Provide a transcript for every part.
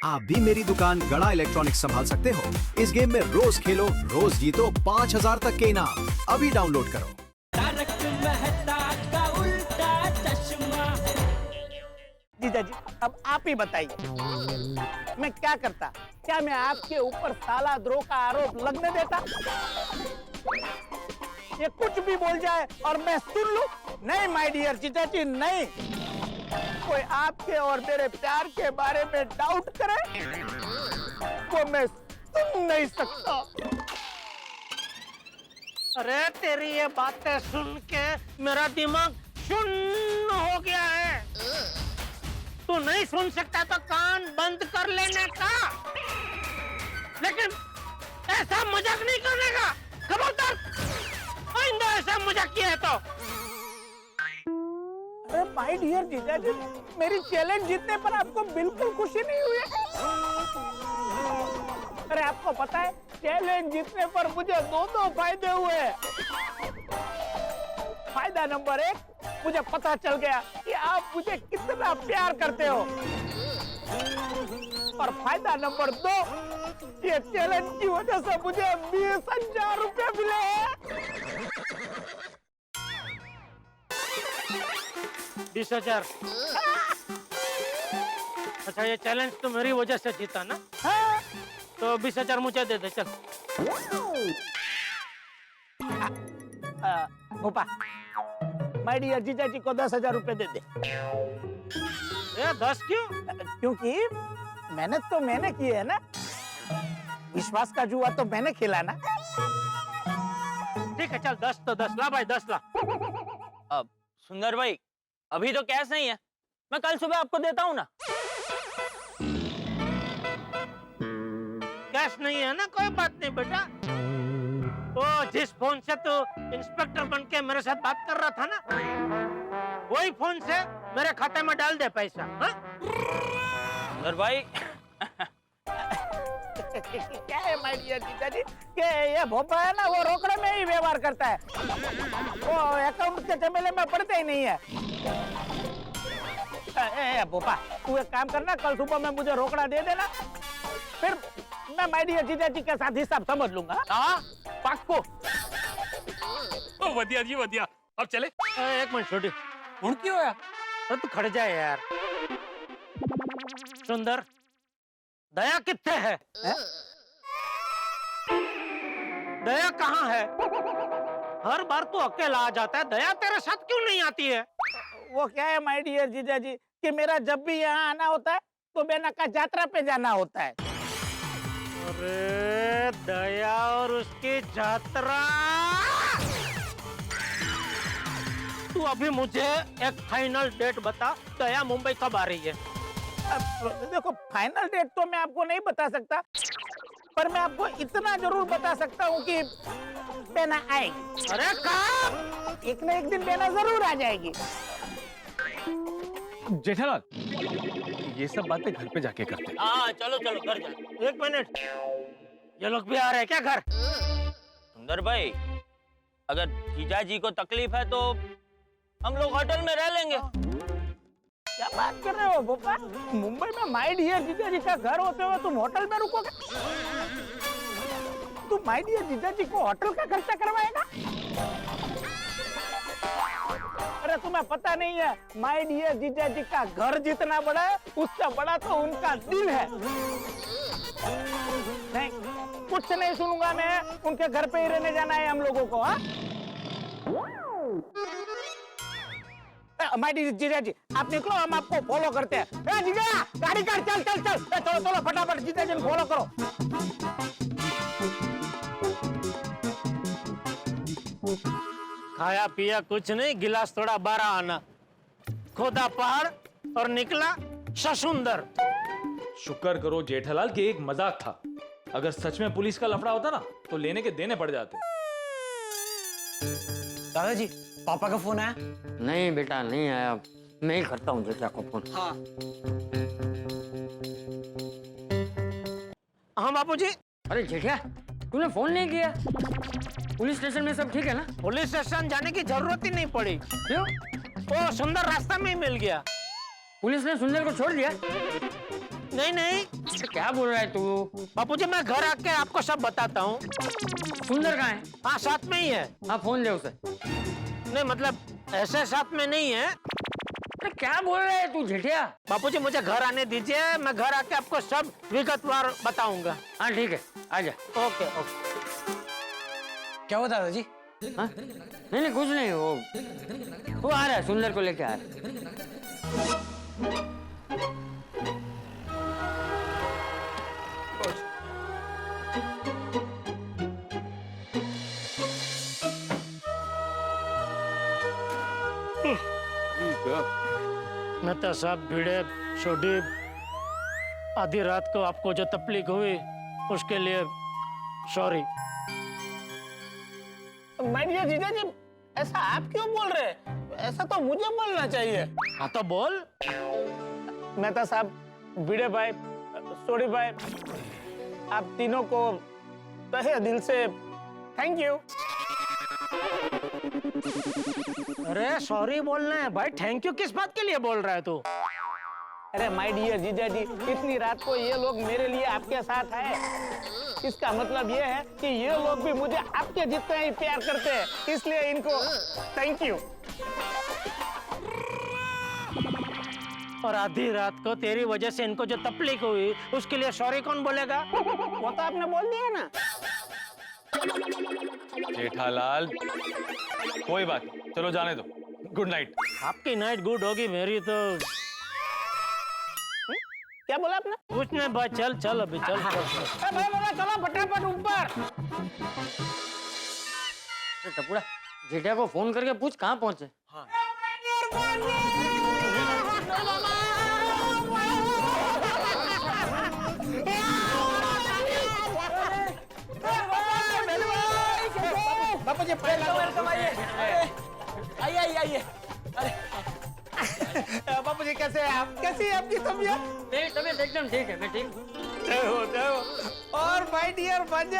आप भी मेरी दुकान गड़ा इलेक्ट्रॉनिक्स संभाल सकते हो। इस गेम में रोज खेलो, रोज जीतो 5000 तक के इनाम। अभी डाउनलोड करो। तारक मेहता का उल्टा चश्मा। जीजा जी, अब आप ही बताइए, मैं क्या करता? क्या मैं आपके ऊपर सालाद्रोह का आरोप लगने देता? ये कुछ भी बोल जाए और मैं सुन लूं? नहीं माय डियर जीजा जी, नहीं। कोई आपके और मेरे प्यार के बारे में डाउट करे वो मैं सुन नहीं सकता। अरे तेरी ये बातें सुन के मेरा दिमाग शून्य हो गया है। तू नहीं सुन सकता तो कान बंद कर लेने का, लेकिन ऐसा मजाक नहीं करने का। खबरदार, आइंदा ऐसा मजाक किया है तो। अरे माय डियर जीजा जी, मेरी चैलेंज जीतने पर आपको बिल्कुल खुशी नहीं हुई है? अरे आपको पता है, चैलेंज जीतने पर मुझे दो फायदे हुए। फायदा नंबर 1, मुझे पता चल गया कि आप मुझे कितना प्यार करते हो। और फायदा नंबर 2, ये चैलेंज की वजह से मुझे 20,000 रुपए मिले हैं। 20,000। अच्छा, ये चैलेंज तो मेरी वजह से जीता ना? हाँ। तो 20,000 मुझे दे दे, चल। भोपा, माय डियर जीजा जी को 10,000 रुपए दे दे। ये 10 क्यों? क्योंकि मेहनत तो मैंने की है ना, विश्वास का जुआ तो मैंने खेला ना। ठीक है, चल 10 तो 10 ला भाई, 10 ला। अब सुंदर भाई, अभी तो कैश नहीं है, मैं कल सुबह आपको देता हूँ ना। कैश नहीं है ना, कोई बात नहीं बेटा। तो जिस फोन से तू इंस्पेक्टर बन के मेरे साथ बात कर रहा था ना, वही फोन से मेरे खाते में डाल दे पैसा। हाँ? सुंदर भाई क्या है माय डियर जीजा जी, कि ये भोपा है ना, वो रोकड़े में ही व्यवहार करता है, वो अकाउंट के झमेले में पड़ते ही नहीं है। भोपा, तू एक काम करना, कल सुबह में मुझे रोकड़ा दे देना, फिर मैं माय डियर जीजा जी के साथ हिसाब समझ लूंगा। हाँ पक्को। ओ वधिया जी वधिया, अब चले। एक मिनट छोटी, हुण क्यों होया? तो तू खड़ जाए यार। सुंदर, दया कितने है? दया कहाँ है? हर बार तू अकेला आ जाता है, दया तेरे साथ क्यों नहीं आती है? वो क्या है माय डियर जीजा जी, कि मेरा जब भी यहाँ आना होता है तो बेना का यात्रा पे जाना होता है। अरे दया और उसकी यात्रा। तू अभी मुझे एक फाइनल डेट बता, दया मुंबई कब आ रही है? देखो, फाइनल डेट तो मैं आपको नहीं बता सकता, पर मैं आपको इतना जरूर बता सकता हूँ कि बेना आएगी। अरे कब? एक न एक दिन बेना जरूर आ जाएगी। जेठालाल, ये सब बातें घर पे जाके करते हैं। हाँ चलो चलो घर जा। 1 मिनट, ये लोग भी आ रहे हैं क्या घर? सुंदर भाई, अगर जीजा जी को तकलीफ है तो हम लोग होटल में रह लेंगे। क्या बात कर रहे हो भोपा? मुंबई में माय डियर जीजा जी का घर होते हुए तुम होटल में रुकोगे? तुम माय डियर जीजा जी को होटल का खर्चा करवाएगा? अरे तुम्हें पता नहीं है, माय डियर जीजा जी का घर जितना बड़ा है, उससे बड़ा तो उनका दिल है। नहीं, कुछ नहीं सुनूंगा मैं, उनके घर पे ही रहने जाना है हम लोगों को। हाँ, माय डियर जीजा जी, आप निकलो, हम आपको फॉलो करते हैं। जीजा, गाड़ी काट, चल चल चल, चलो चलो फटाफट, जीजा जी फॉलो करो। खाया पिया कुछ नहीं, गिलास थोड़ा 12 आना, खोदा पहाड़ और निकला ससुंदर। शुक्र करो जेठालाल कि एक मजाक था, अगर सच में पुलिस का लफड़ा होता ना तो लेने के देने पड़ जाते। दादाजी, पापा का फोन आया? नहीं बेटा नहीं आया, मैं ही करता हूँ जेठा को फोन। हाँ। हाँ बापूजी। अरे जेठा, तूने फोन नहीं किया? पुलिस स्टेशन में सब ठीक है ना? पुलिस स्टेशन जाने की जरूरत ही नहीं पड़ी। क्यों? वो सुंदर रास्ता में ही मिल गया। पुलिस ने सुंदर को छोड़ दिया? नहीं नहीं क्या बोल रहा है तू? बापूजी, मैं घर आके आपको सब बताता हूँ। सुंदर कहाँ है? हाँ, साथ में ही है। हाँ, फोन दे उसे। नहीं मतलब ऐसे साथ में नहीं है। अरे क्या बोल रहा है तू झिटिया? बापूजी, मुझे घर आने दीजिए, मैं घर आके आपको सब विगतवार बताऊंगा। हाँ ठीक है, आजा। Okay okay. क्या हुआ दादाजी? हाँ? नहीं नहीं कुछ नहीं, वो आ रहा है, सुंदर को लेके आ रहा है। मेहता साहब, भिड़े छोड़ी आधी रात को आपको जो तकलीफ हुई उसके लिए सॉरी। माय डियर जीजा जी, ऐसा आप क्यों बोल रहे हैं? ऐसा तो मुझे बोलना चाहिए। हाँ तो बोल। मेहता साहब, भिड़े भाई, सोडी भाई, आप तीनों को तहे दिल से थैंक यू। अरे सॉरी बोलना है भाई, थैंक यू किस बात के लिए बोल रहा है तू? अरे माय डियर जीजा जी, इतनी रात को ये लोग मेरे लिए आपके साथ है, इसका मतलब ये है कि ये लोग भी मुझे आपके जितना ही प्यार करते हैं, इसलिए इनको थैंक यू। और आधी रात को तेरी वजह से इनको जो तकलीफ हुई उसके लिए सॉरी कौन बोलेगा? वो तो आपने बोल दिया ना। जेठालाल, कोई बात नहीं, चलो जाने दो। Good night. आपकी नाइट गुड होगी, मेरी तो क्या बोला आपने? कुछ नहीं भाई, चल चल अभी चल। भाई चलो फटाफट ऊपर। टपुड़ा, जेठा को फोन करके पूछ कहाँ पहुँचे। हाँ। बापू जी, वेलकम, आइए आइए आइए। बापू जी, कैसे हैं आप? कैसी है आपकी तबीयत? मेरी तबीयत एकदम ठीक है, मैं ठीक हूँ। जय हो। और माय डियर भांजे,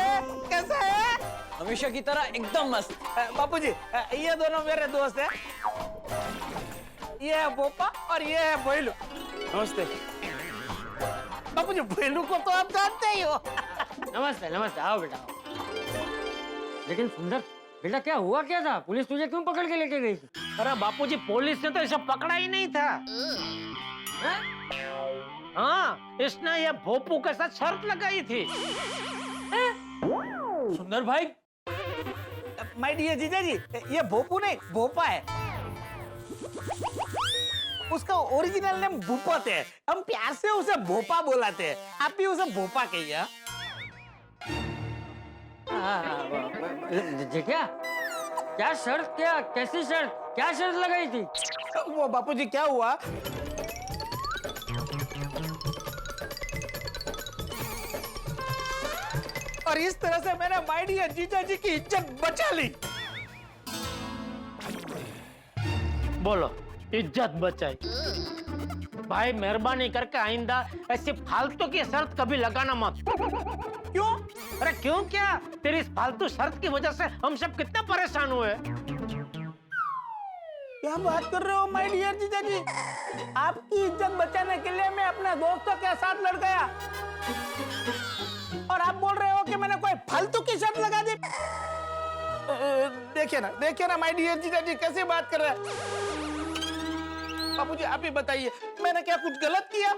कैसा है? हमेशा की तरह एकदम मस्त। बापू जी, ये दोनों मेरे दोस्त हैं। ये है बोपा और ये है भोलू। नमस्ते। बापू जी, भोलू को तो आप जानते ही हो। नमस्ते नमस्ते, आओ बेटा आओ। लेकिन सुंदर बेटा, क्या हुआ क्या था? पुलिस तुझे क्यों पकड़ के लेके गई थी? अरे बापूजी, पुलिस ने तो इसे पकड़ा ही नहीं था। हाँ, इसने ये भोपू के साथ शर्त लगाई थी। सुंदर भाई, माय डियर जीजा जी, ये भोपू नहीं, भोपा है। उसका ओरिजिनल नेम भूपत है, हम प्यार से उसे भोपा बुलाते हैं। आप भी उसे भोपा कहिए। जेठिया, क्या शर्त, क्या कैसी शर्त, क्या शर्त लगाई थी? वो बापूजी, क्या हुआ? और इस तरह से मैंने माय डियर जीजा जी की इज्जत बचा ली। बोलो, इज्जत बचाई? भाई मेहरबानी करके आइंदा ऐसी फालतू की शर्त कभी लगाना मत। क्यों? अरे क्यों क्या? तेरी इस फालतू शर्त की वजह से हम सब कितना परेशान हुए। क्या बात कर रहे हो माय डियर जीजा जी? आपकी इज्जत बचाने के लिए मैं अपने दोस्तों के साथ लड़ गया, और आप बोल रहे हो कि मैंने कोई फालतू की शर्त लगा दी? देखिए ना माय डियर जीजा जी कैसे बात कर रहे हैं। बापूजी, आप ही बताइए, मैंने क्या कुछ गलत किया?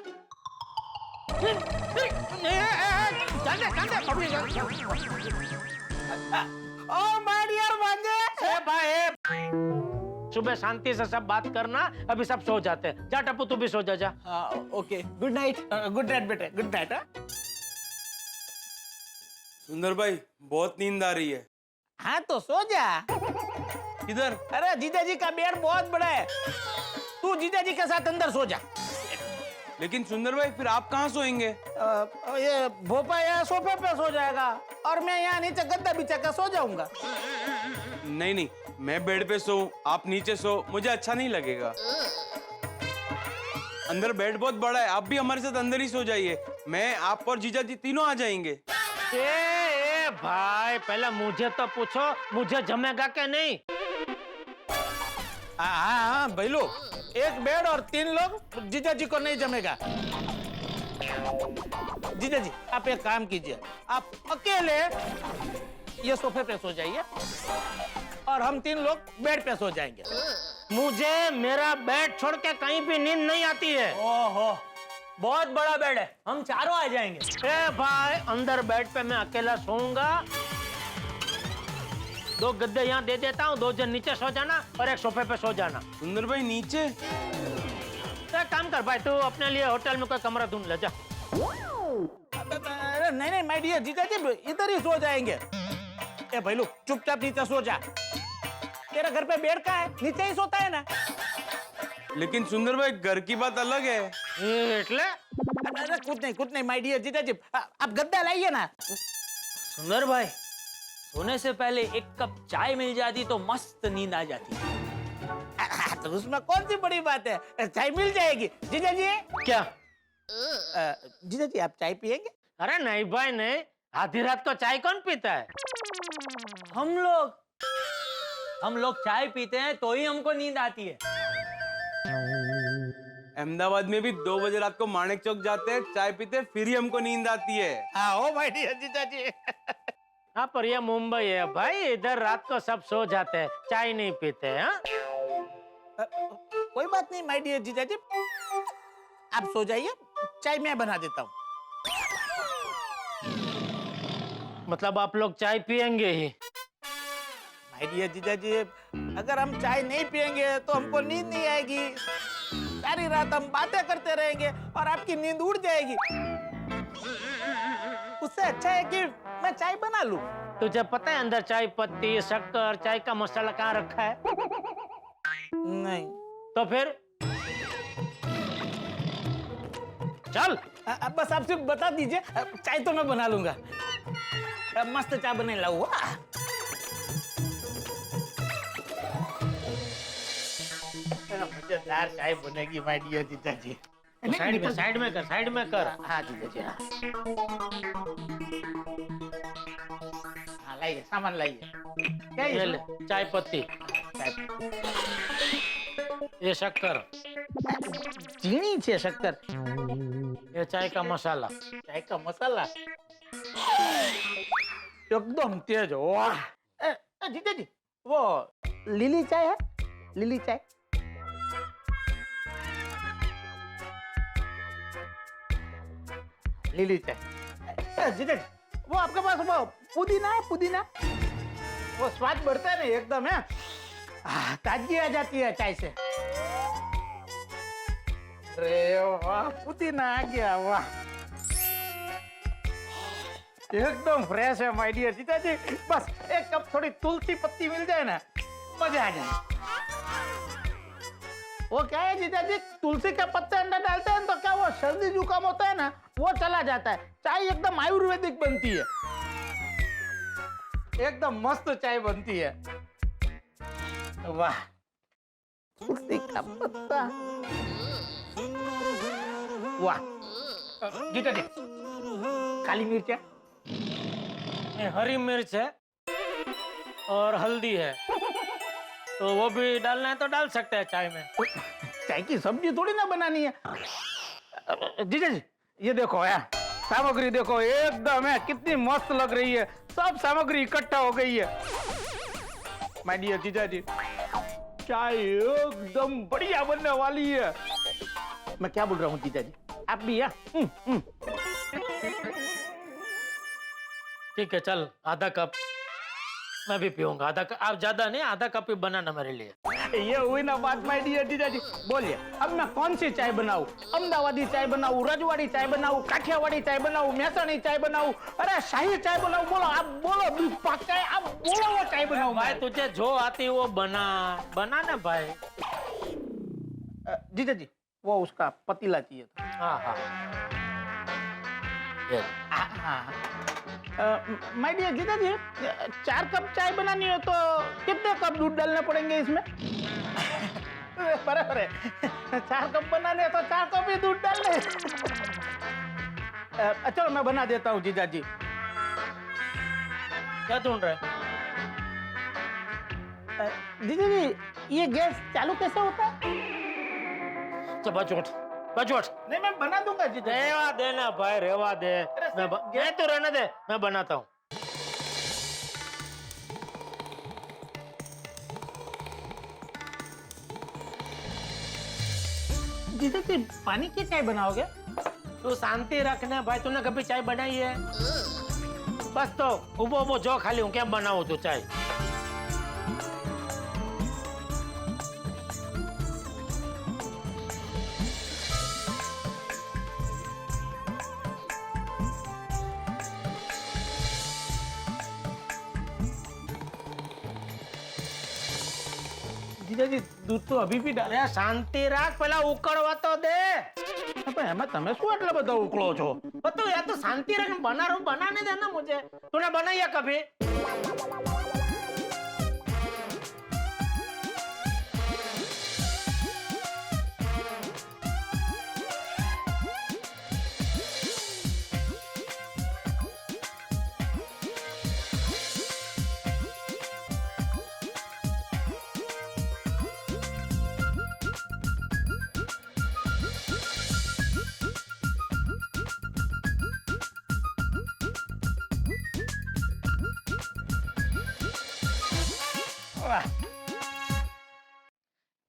और माय डियर भांजे, भाई सुबह शांति से सब बात करना, अभी सब सो जाते हैं। जा टप्पू, तू भी सो जा। Okay, good night. Good night बेटे, गुड नाइट। सुंदर भाई, बहुत नींद आ रही है। हाँ तो सो जा। किधर? अरे जीजा जी का बेड बहुत बड़ा है, तू जीजा जी के साथ अंदर सो जा। लेकिन सुंदर भाई, फिर आप कहाँ सोएंगे? ये भोपा यहाँ सोफे पे सो जाएगा और मैं यहाँ नीचे गद्दा बिछा कर सो जाऊंगा। नहीं नहीं, मैं बेड पे सो, आप नीचे सो, मुझे अच्छा नहीं लगेगा। अंदर बेड बहुत बड़ा है, आप भी हमारे साथ अंदर ही सो जाइए। मैं, आप और जीजा जी तीनों आ जाएंगे। ए भाई, पहले मुझे तो पूछो, मुझे जमेगा क्या नहीं? हाँ भाई लोग, एक बेड और 3 लोग, जीजा जी को नहीं जमेगा। जीजा जी आप एक काम कीजिए, आप अकेले ये सोफे पे सो जाइए और हम 3 लोग बेड पे सो जाएंगे। मुझे मेरा बेड छोड़ के कहीं भी नींद नहीं आती है। ओहो, बहुत बड़ा बेड है, हम चारों आ जाएंगे। ए भाई, अंदर बेड पे मैं अकेला सोऊंगा। 2 गद्दे यहाँ दे देता हूँ, 2 जन नीचे सो जाना और एक सोफे पे सो जाना। सुंदर भाई नीचे? तो एक काम कर भाई, तू अपने लिए होटल में कोई कमरा ढूंढ ले जा। नहीं नहीं माय डियर जीजा जी, इधर ही सो जाएंगे। ए भाई लोग चुपचाप नीचे सो जा। तेरा घर पे बेड का है, नीचे ही सोता है ना। लेकिन सुंदर भाई घर की बात अलग है। એટલે अरे कुछ नहीं माय डियर जीजा जी, आप गद्दा लाइए ना। सुंदर भाई, सोने से पहले एक कप चाय मिल जाती तो मस्त नींद आ जाती। तो उसमें कौन सी बड़ी बात है, चाय मिल जाएगी। जीजा जी क्या जीजा जी आप चाय पियेंगे? अरे नहीं भाई नहीं, आधी रात को चाय कौन पीता है? हम लोग चाय पीते हैं तो ही हमको नींद आती है। अहमदाबाद में भी 2 बजे रात को माणिक चौक जाते हैं, चाय पीते हैं, फिर ही हमको नींद आती है। हाँ माय डियर जीजा जी। हाँ पर ये मुंबई है भाई, इधर रात को सब सो जाते हैं, चाय नहीं पीते हैं। हाँ? कोई बात नहीं माय डियर जीजा जी, आप सो जाइए, चाय मैं बना देता हूँ। मतलब आप लोग चाय पियेंगे ही? माय डियर जीजा जी, अगर हम चाय नहीं पियेंगे तो हमको नींद नहीं आएगी। सारी रात हम बातें करते रहेंगे और आपकी नींद उड़ जाएगी। उससे अच्छा है कि मैं चाय बना लूं। तुझे पता है अंदर चाय पत्ती, शक्कर, चाय का मसाला कहाँ रखा है? नहीं। तो फिर चल, अब बस आप सिर्फ बता दीजिए, चाय तो मैं बना लूंगा। मस्त चाय बने लाऊंगा। मजेदार चाय बनेगी माय डियर जीजा जी। साइड में कर। हाँ जीजा जी, हाँ लाइए, सामान लाइए। क्या ये ले, चाय पत्ती, ये शक्कर, चीनी छे शक्कर, ये चाय का मसाला, एकदम तेज। वाह जीजा जी, वो लिली चाय है? लिली चाय जीजा जी, वो आपके पास वो पुदीना है? पुदीना वो स्वाद बढ़ता है ना एकदम है, ताजगी आ जाती है चाय से। अरे वाह, पुदीना आ गया, वाह एकदम फ्रेश है माय डियर जीजा जी। बस एक कप थोड़ी तुलसी पत्ती मिल जाए ना, मजा आ जाए। वो क्या है जीजा जी, तुलसी के पत्ते अंदर डालते हैं तो क्या वो सर्दी जुकाम होता है ना, वो चला जाता है। चाय एकदम आयुर्वेदिक बनती है, एकदम मस्त चाय बनती है। वाह, तुलसी का पत्ता, वाह जीजा जी। काली मिर्च है, हरी मिर्च है और हल्दी है, तो वो भी डालना है तो डाल सकते हैं चाय में। चाय की सब्जी थोड़ी ना बनानी है। जीजा जी ये देखो यार, सामग्री देखो एकदम है, कितनी मस्त लग रही है। सब सामग्री इकट्ठा हो गई है माय डियर जीजा जी। चाय एकदम बढ़िया बनने वाली है। मैं क्या बोल रहा हूँ जीजा जी, आप भी यार। ठीक है चल, आधा कप मैं भी पीऊंगा, आधा कप। आप ज्यादा नहीं, आधा कप ही बनाना मेरे लिए। ये हुई ना बात माय डियर जीजा जी। बोलिए अब मैं कौन सी चाय बनाऊं? अहमदाबादी चाय बनाऊं, रजवाड़ी चाय बनाऊं, काठियावाड़ी चाय बनाऊं, मेहसाणी चाय बनाऊं, अरे शाही चाय बनाऊं? बोलो आप, बोलो दूध पाक चाय, आप बोलो वो चाय बनाऊं। भाई तुझे जो आती वो बना ना भाई। जीजा जी वो उसका पतीला चाहिए था। हाँ माय डियर जीजा जी, 4 कप चाय बनानी हो तो कितने कप दूध डालने पड़ेंगे इसमें? बराबर है, 4 कप बनाने तो 4 कप ही दूध डालने। चलो मैं बना देता हूँ जीजा जी। क्या ढूंढ रहे? जीजा जी ये गैस चालू कैसे होता है? चबा चोट, बचोट नहीं मैं बना दूंगा जी। रेवा दे ना भाई, रेवा दे। मैं तो रहने दे, मैं बनाता हूँ। जीजा जी पानी की चाय बनाओगे? तू शांति रखना भाई, तूने कभी चाय बनाई है? बस तो उबो उबो जो खाली हूँ, क्या बनाऊँ तू चाय? जीजा जी दूध तो अभी भी डाले। अरे शांति रख, पहला उकड़वा तो दे। એમાં તમે શું આટલા બધા ઉકળો છો? तो यार तू शांति रख, बना रहा हूँ, बनाने देना मुझे। तूने बनाई है कभी?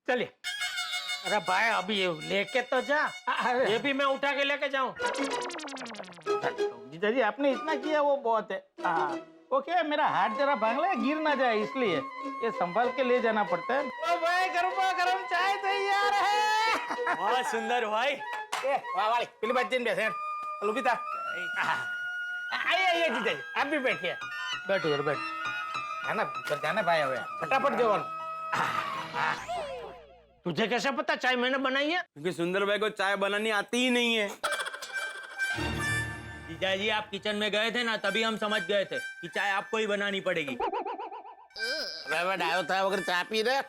चलिए। अरे भाई अभी ये लेके तो जा, ये भी मैं उठा के लेके जाऊं। जीजा जी आपने इतना किया वो बहुत है। हाँ ओके, मेरा हाथ जरा भांगला है, गिर ना जाए इसलिए ये संभाल के ले जाना पड़ता है। ओ भाई गरमा गरम चाय तैयार है। वाह सुंदर भाई। ए वाह वाह, पहली बात दिन बैठे लुबिता। आइए आइए जीजा जी, आप भी बैठिए। बैठ उधर बैठ। है ना जाना भाई, हुए फटाफट जवान। तुझे कैसे पता चाय मैंने बनाई है? क्योंकि सुंदर भाई को चाय बनानी आती ही नहीं है। जीजा जी आप किचन में गए थे ना, तभी हम समझ गए थे कि चाय आपको ही बनानी पड़ेगी। डायो था वगैरह चाय पी रहे।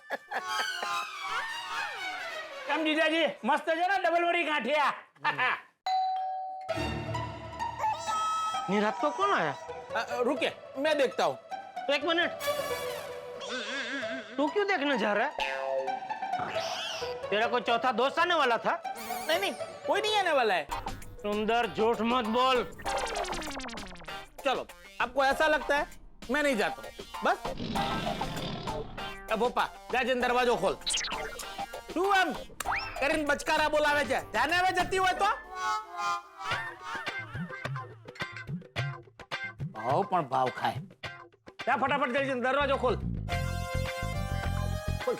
कम जीजा जी मस्त है ना डबल वरी गांठिया। निरात को कौन आया? रुके मैं देखता हूँ। एक मिनट, तू क्यों देखने जा रहा है? तेरा कोई चौथा दोस्त आने वाला था? नहीं नहीं कोई नहीं आने वाला है। सुंदर झूठ मत बोल। चलो आपको ऐसा लगता है, मैं नहीं जाता बस। अब ओपा जाजन दरवाजो खोल। तू हम करीन बचकारा बोलावे છે, જાને હવે જતી હોય તો ભાવ પણ ભાવ ખાય। જા ફટાફટ જલ્દી દરવાજો ખોલ।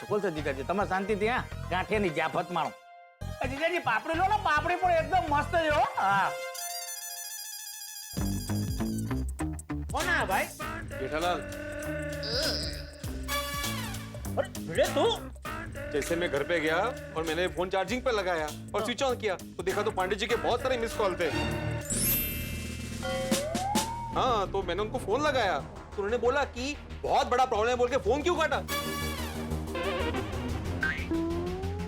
ખોલશે જીજાજી, તમે શાંતિથી હા ગાંઠિયાની જાફત માણો। જીજાજી પાપડી લો ને, પાપડી પણ એકદમ મસ્ત છે હો। હા કોણ આ ભાઈ? जेठालाल, अरे भिड़े तू? जैसे मैं घर पे गया और मैंने फोन चार्जिंग पे लगाया और स्विच ऑन किया तो देखा तो पांडे जी के बहुत सारे मिस कॉल थे। हाँ तो मैंने उनको फोन लगाया तो उन्होंने बोला कि बहुत बड़ा प्रॉब्लम है बोल के फोन क्यों काटा।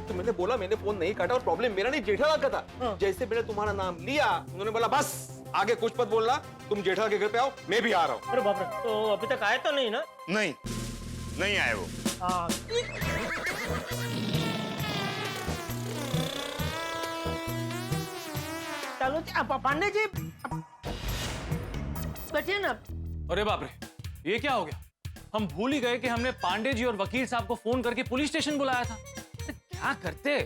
तो मैंने बोला मैंने फोन नहीं काटा और प्रॉब्लम मेरा नहीं जेठालाल का था। जैसे मैंने तुम्हारा नाम लिया उन्होंने बोला बस आगे कुछ मत बोलना, तुम जेठालाल के घर पे आओ, मैं भी आ रहा हूँ। अरे बाप रे, तो अभी तक आए तो नहीं ना? नहीं नहीं आए वो। चलो पांडे जी बैठिए ना। अरे बाप रे, ये क्या हो गया? हम भूल ही गए कि हमने पांडे जी और वकील साहब को फोन करके पुलिस स्टेशन बुलाया था। तो क्या करते?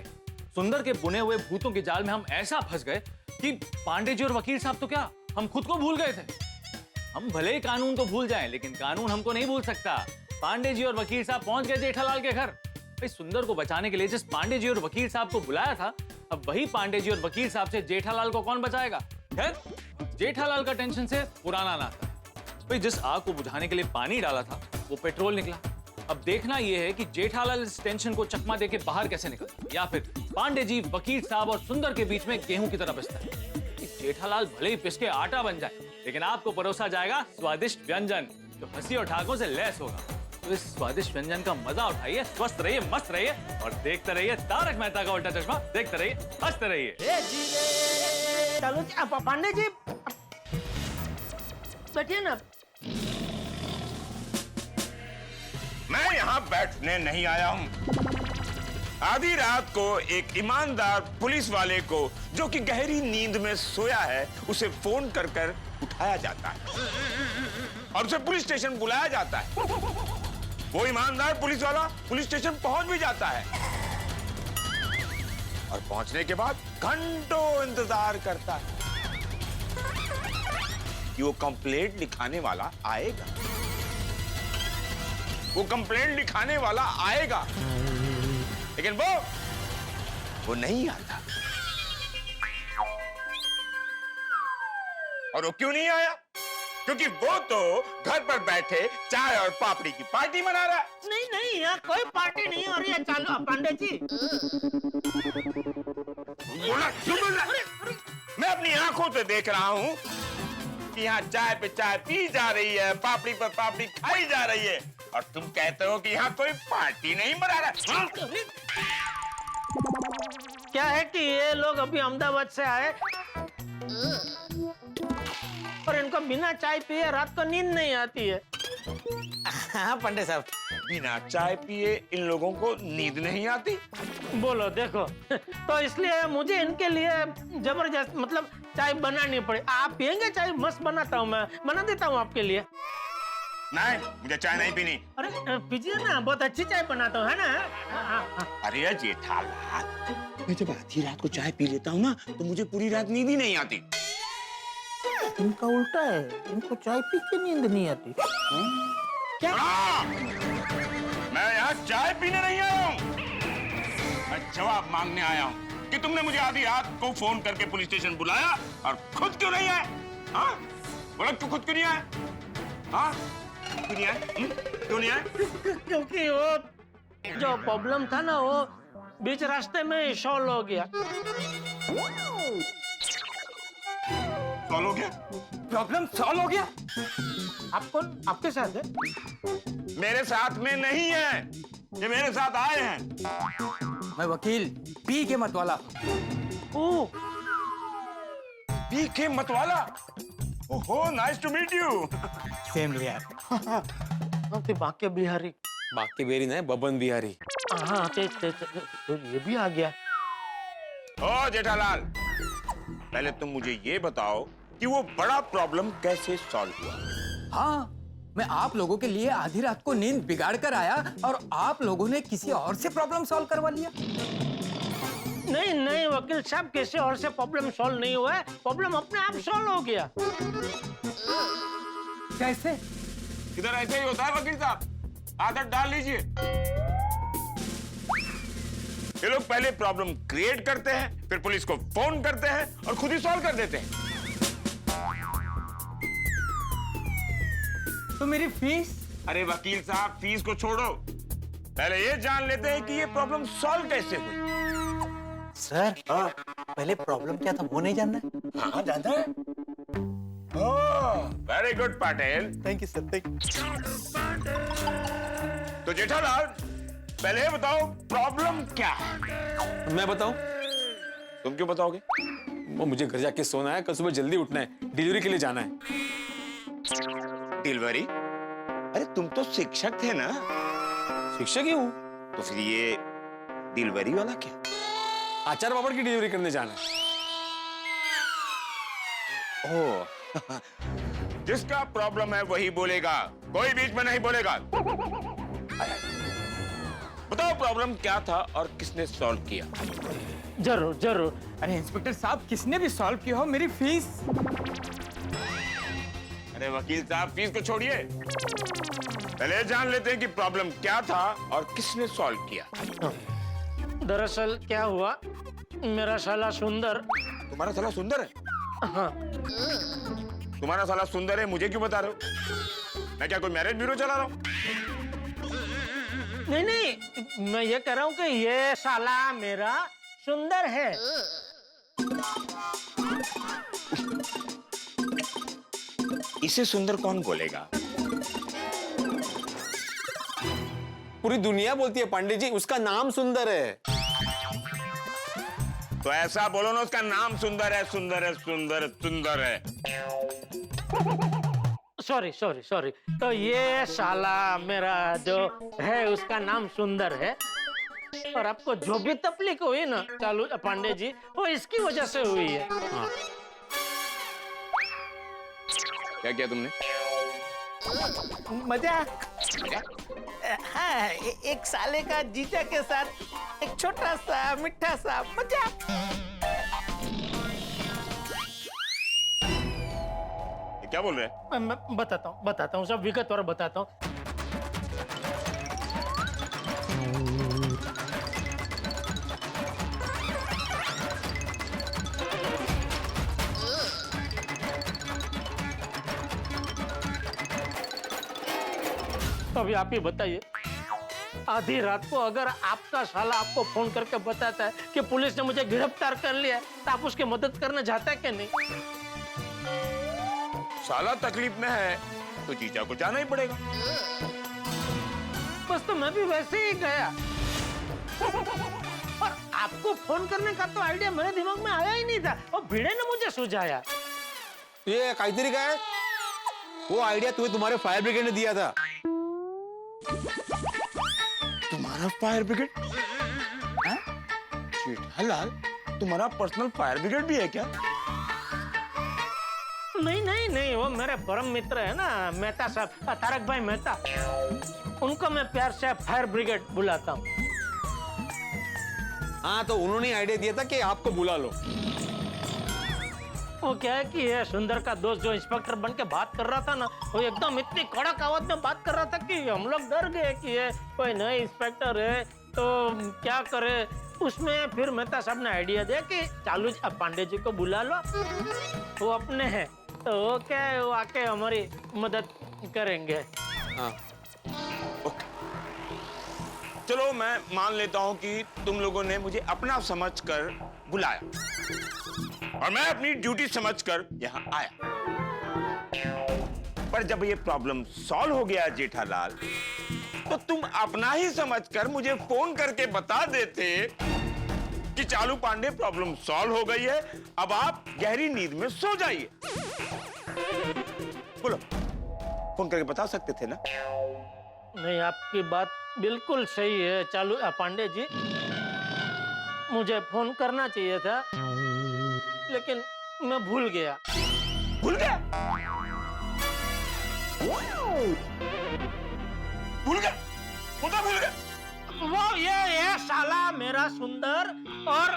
सुंदर के बुने हुए भूतों के जाल में हम ऐसा फंस गए कि पांडे जी और वकील साहब तो क्या, हम खुद को भूल गए थे। हम भले ही कानून को भूल जाएं, लेकिन कानून हमको नहीं भूल सकता। पांडे जी और वकील साहब पहुंच गए जेठालाल के घर। भाई सुंदर को बचाने के लिए जिस पांडे जी और वकील साहब को बुलाया था, अब वही पांडे जी और वकील साहब से जेठालाल को कौन बचाएगा? खैर, जेठालाल का टेंशन से पुराना नाता। भाई जिस आग को बुझाने के लिए पानी डाला था वो पेट्रोल निकला। अब देखना यह है कि जेठालाल इस टेंशन को चकमा देके बाहर कैसे निकले, या फिर पांडे जी, वकील साहब और सुंदर के बीच में गेहूं की तरह पिसता है। जेठालाल भले ही पिस के आटा बन जाए, लेकिन आपको परोसा जाएगा स्वादिष्ट व्यंजन जो हंसी और ठाकों से लैस होगा। तो इस स्वादिष्ट व्यंजन का मजा उठाइए, स्वस्थ रहिए, मस्त रहिए और देखते रहिए तारक मेहता का उल्टा चश्मा। देखते रहिए, हंसते रहिए। चलो पांडे जी बैठिए ना। मैं यहाँ बैठने नहीं आया हूँ। आधी रात को एक ईमानदार पुलिस वाले को जो कि गहरी नींद में सोया है उसे फोन कर कर उठाया जाता है और उसे पुलिस स्टेशन बुलाया जाता है। वो ईमानदार पुलिस वाला पुलिस स्टेशन पहुंच भी जाता है और पहुंचने के बाद घंटों इंतजार करता है कि वो कंप्लेंट लिखाने वाला आएगा। वो कंप्लेंट लिखाने वाला आएगा, लेकिन वो नहीं आता। और वो क्यों नहीं आया? क्योंकि वो तो घर पर बैठे चाय और पापड़ी की पार्टी मना रहा है। नहीं नहीं, यहाँ कोई पार्टी नहीं हो रही है। चालू पांडे जी। बोला क्यों बोल रहा है? मैं अपनी आंखों से देख रहा हूँ कि यहाँ चाय पे चाय पी जा रही है, पापड़ी पर पापड़ी खाई जा रही है, और तुम कहते हो कि यहाँ कोई पार्टी नहीं मना रहा। हाँ? क्या है कि ये लोग अभी अहमदाबाद से आए और इनको बिना चाय पिए रात को नींद नहीं आती है। हाँ पंडित साहब, बिना चाय पिए इन लोगों को नींद नहीं आती? बोलो देखो। तो इसलिए मुझे इनके लिए जबरदस्त मतलब चाय बनानी पड़ी। आप पियेंगे चाय? मस्त बनाता हूँ मैं, बना देता हूँ आपके लिए। नहीं, मुझे चाय नहीं पीनी। अरे पीजिए ना, बहुत अच्छी चाय बनाता हूँ, है ना? अरे जेठालाल, मैं जब आधी रात को चाय पी लेता हूँ ना तो मुझे पूरी रात नींद ही नहीं आती। इनका उल्टा है, इनको चाय पी के नींद नहीं आती। क्या? मैं यहाँ चाय पीने नहीं आया हूँ, मैं जवाब मांगने आया हूँ कि तुमने मुझे आधी रात को फोन करके पुलिस स्टेशन बुलाया और खुद क्यों नहीं आए? हाँ? बोला क्यों खुद क्यों नहीं आए? हाँ? क्यों नहीं आए? क्यों नहीं आए? क्योंकि वो जो प्रॉब्लम था ना, वो बीच रास्ते में सॉल्व हो गया। सॉल्व हो गया? प्रॉब्लम सॉल्व हो गया? आपको आपके साथ है? मेरे साथ में नहीं है, ये मेरे साथ आए हैं। मैं वकील पी के मतवाला। ओह, पी के मतवाला। ओहो, nice to meet you. Same यार। ते बाके बिहारी। बाकी बेरी नहीं, बबन बिहारी। हाँ, तो ये भी आ गया। ओ जेठालाल, पहले तुम मुझे ये बताओ कि वो बड़ा प्रॉब्लम कैसे सॉल्व हुआ? हाँ, मैं आप लोगों के लिए आधी रात को नींद बिगाड़ कर आया और आप लोगों ने किसी और से प्रॉब्लम सॉल्व करवा लिया। नहीं नहीं वकील साहब, किसी और से प्रॉब्लम सॉल्व नहीं हुआ है, प्रॉब्लम अपने आप सॉल्व हो गया। कैसे? इधर ऐसे ही होता है वकील साहब, आदत डाल लीजिए। ये लोग पहले प्रॉब्लम क्रिएट करते हैं, फिर पुलिस को फोन करते हैं और खुद ही सॉल्व कर देते हैं। तो मेरी फीस? अरे वकील साहब, फीस को छोड़ो, पहले ये जान लेते हैं कि ये प्रॉब्लम सॉल्व कैसे हुई। सर, पहले प्रॉब्लम क्या था वो नहीं जानना? हाँ, जानता है। Oh, very good Patil. Thank you sir, thank to Jethalal, पहले ये बताओ प्रॉब्लम क्या है? मैं बताऊं? तुम क्यों बताओगे? वो मुझे घर जाके सोना है, कल सुबह जल्दी उठना है, डिलीवरी के लिए जाना है। डिलीवरी? अरे तुम तो शिक्षक थे ना? शिक्षक ही हूँ। तो फिर ये डिलीवरी वाला क्या? आचार्य पापड़ की डिलीवरी करने जाना है। ओह, जिसका प्रॉब्लम है वही बोलेगा, कोई बीच में नहीं बोलेगा। बताओ प्रॉब्लम क्या था और किसने सॉल्व किया? जरूर जरूर। अरे इंस्पेक्टर साहब, किसने भी सॉल्व किया हो, मेरी फीस? अरे वकील साहब, फीस को छोड़िए, पहले जान लेते हैं कि प्रॉब्लम क्या था और किसने सॉल्व किया। दरअसल क्या हुआ, मेरा साला सुंदर। तुम्हारा साला सुंदर है? हाँ। तुम्हारा साला सुंदर है, मुझे क्यों बता रहे हो? मैं क्या कोई मैरिज ब्यूरो चला रहा हूँ? नहीं नहीं, मैं ये कह रहा हूँ कि ये साला मेरा सुंदर है। इसे सुंदर कौन बोलेगा? पूरी दुनिया बोलती है पांडे जी, उसका नाम सुंदर है। तो ऐसा बोलो ना, उसका नाम सुंदर है, सुंदर है, सुंदर है, सुंदर है। Sorry sorry sorry. तो ये साला मेरा जो है उसका नाम सुंदर है और आपको जो भी तकलीफ हुई ना चालू पांडे जी, वो इसकी वजह से हुई है। क्या किया तुमने? मजाक। हाँ, एक साले का जीजा के साथ एक छोटा सा मीठा सा मजाक। क्या बोल रहे हैं? मैं बताता हूँ सब विगतवार बताता हूँ। तो अभी आप ही बताइए, आधी रात को अगर आपका साला आपको फोन करके बताता है कि पुलिस ने मुझे गिरफ्तार कर लिया है, तो आप उसकी मदद करने जाता है कि नहीं? साला तकलीफ में है तो जीजा को जाना ही पड़ेगा। बस तो मैं भी वैसे ही गया। और आपको फोन करने का तो आइडिया मेरे दिमाग में आया ही नहीं था, और भिड़े ने मुझे सुझाया। ये काहीतरी काय? वो आइडिया तुम्हें तुम्हारे फायर ब्रिगेड ने दिया था। तुम्हारा फायर ब्रिगेड? जेठालाल, तुम्हारा पर्सनल फायर ब्रिगेड भी है क्या? नहीं, वो मेरे परम मित्र है ना, मेहता साहब, तारक भाई मेहता, उनको मैं प्यार से फायर ब्रिगेड बुलाता हूँ। हाँ, तो उन्होंने आइडिया दिया था कि आपको बुला लो। वो क्या है कि ये सुंदर का दोस्त जो इंस्पेक्टर बन के बात कर रहा था ना, वो एकदम इतनी कड़क आवाज में बात कर रहा था कि हम लोग डर गए कि ये कोई नए इंस्पेक्टर है तो क्या करे। उसमें फिर मेहता साहब ने आइडिया दिया कि चालू पांडे जी को बुला लो, वो अपने हैं, तो वो क्या है, वो आके हमारी मदद करेंगे। हाँ। चलो मैं मान लेता हूं कि तुम लोगों ने मुझे अपना समझकर बुलाया और मैं अपनी ड्यूटी समझकर यहां आया। पर जब ये प्रॉब्लम सॉल्व हो गया जेठालाल, तो तुम अपना ही समझकर मुझे फोन करके बता देते कि चालू पांडे प्रॉब्लम सॉल्व हो गई है, अब आप गहरी नींद में सो जाइए। बोलो, फोन करके बता सकते थे ना? नहीं, आपकी बात बिल्कुल सही है चालू पांडे जी, मुझे फोन करना चाहिए था, लेकिन मैं भूल गया। भूल गया? भूल गया? खुदा भूल गया? वो ये साला मेरा सुंदर और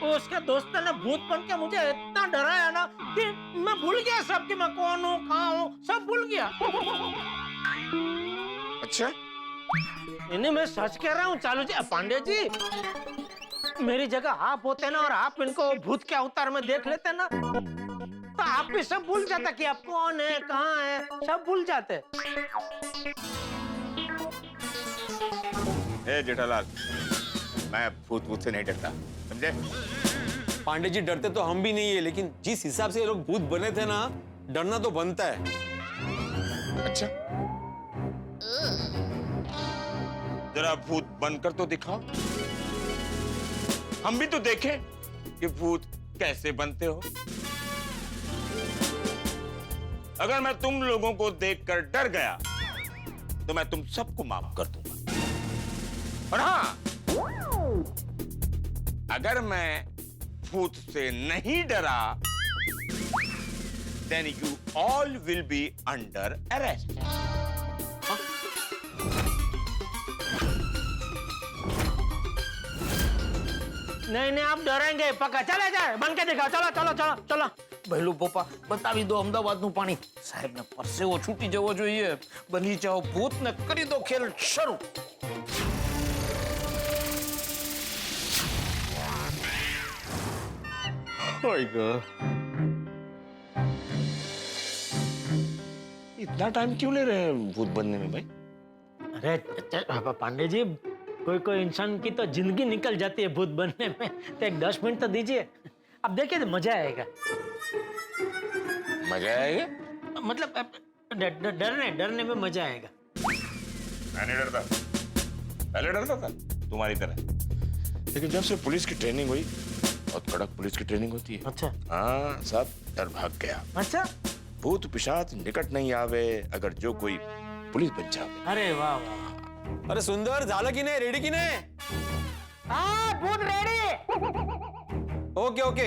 उसके दोस्त ने भूत बन के मुझे इतना डराया ना कि मैं भूल गया सब, कि मैं कौन हूँ, कहाँ हूँ, सब भूल गया। अच्छा, इन्हें मैं सच कह रहा हूँ चालू जी पांडे जी, मेरी जगह आप होते ना और आप इनको भूत के अवतार में देख लेते ना, तो आप भी सब भूल जाते कि आप कौन है, कहाँ है, सब भूल जाते। ए जेठालाल, मैं भूत से नहीं डरता, समझे? पांडे जी डरते तो हम भी नहीं है, लेकिन जिस हिसाब से ये लोग भूत बने थे ना, डरना तो बनता है। अच्छा, जरा भूत बनकर तो दिखाओ, हम भी तो देखें कि भूत कैसे बनते हो। अगर मैं तुम लोगों को देखकर डर गया तो मैं तुम सबको माफ कर दूंगा, और हाँ, अगर मैं भूत से नहीं डरा, then you all will be under arrest. नहीं, आप डरेंगे पक्का। चले जाए, बन के दिखाओ, चलो चलो चलो चलो। ભૈલું પપ્પા બતાવી દો અમદાવાદનું પાણી. સાહેબને પરસેવો છૂટી જવો જોઈએ. બની જાઓ ભૂત ને કરી દો ખેલ શરૂ. इतना टाइम क्यों ले रहे हैं भूत बनने में भाई? अरे पांडे जी, कोई इंसान की तो जिंदगी निकल जाती है भूत बनने में, तो एक 10 मिनट तो दीजिए, अब देखिए तो मजा आएगा। मजा आएगा? मतलब डरने में मजा आएगा। मैं नहीं डरता, पहले डरता था तुम्हारी तरह, लेकिन जब से पुलिस की ट्रेनिंग हुई, बहुत कड़क पुलिस की ट्रेनिंग होती है। अच्छा। हाँ, सब डर भाग गया। अच्छा, भूत पिशाच निकट नहीं आवे अगर जो कोई पुलिस बन जावे। अरे वाह वाह। अरे सुंदर, झालं की नाही? रेडी की नाही? हाँ भूत रेडी। ओके ओके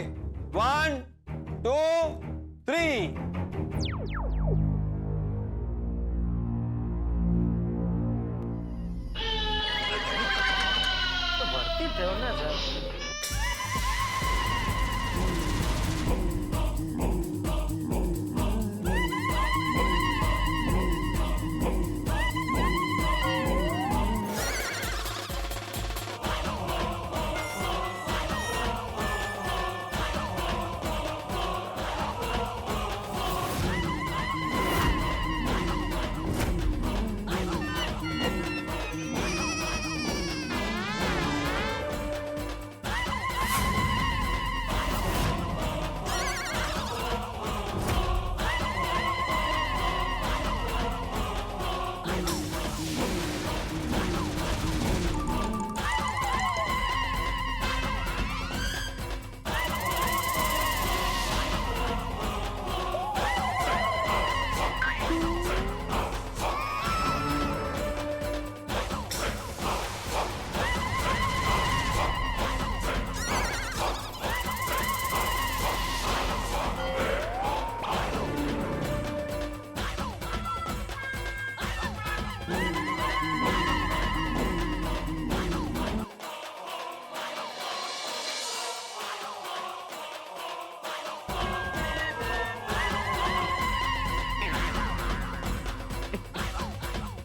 1 2 3 भरती थे ना सर।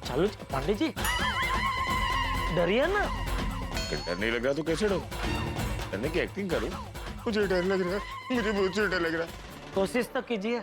चालू पांडे जी, डरिए ना। डर नहीं लग रहा तो कैसे डरो? डरने की एक्टिंग करो। मुझे डर लग रहा है, मुझे बहुत डर लग रहा है। कोशिश तो कीजिए।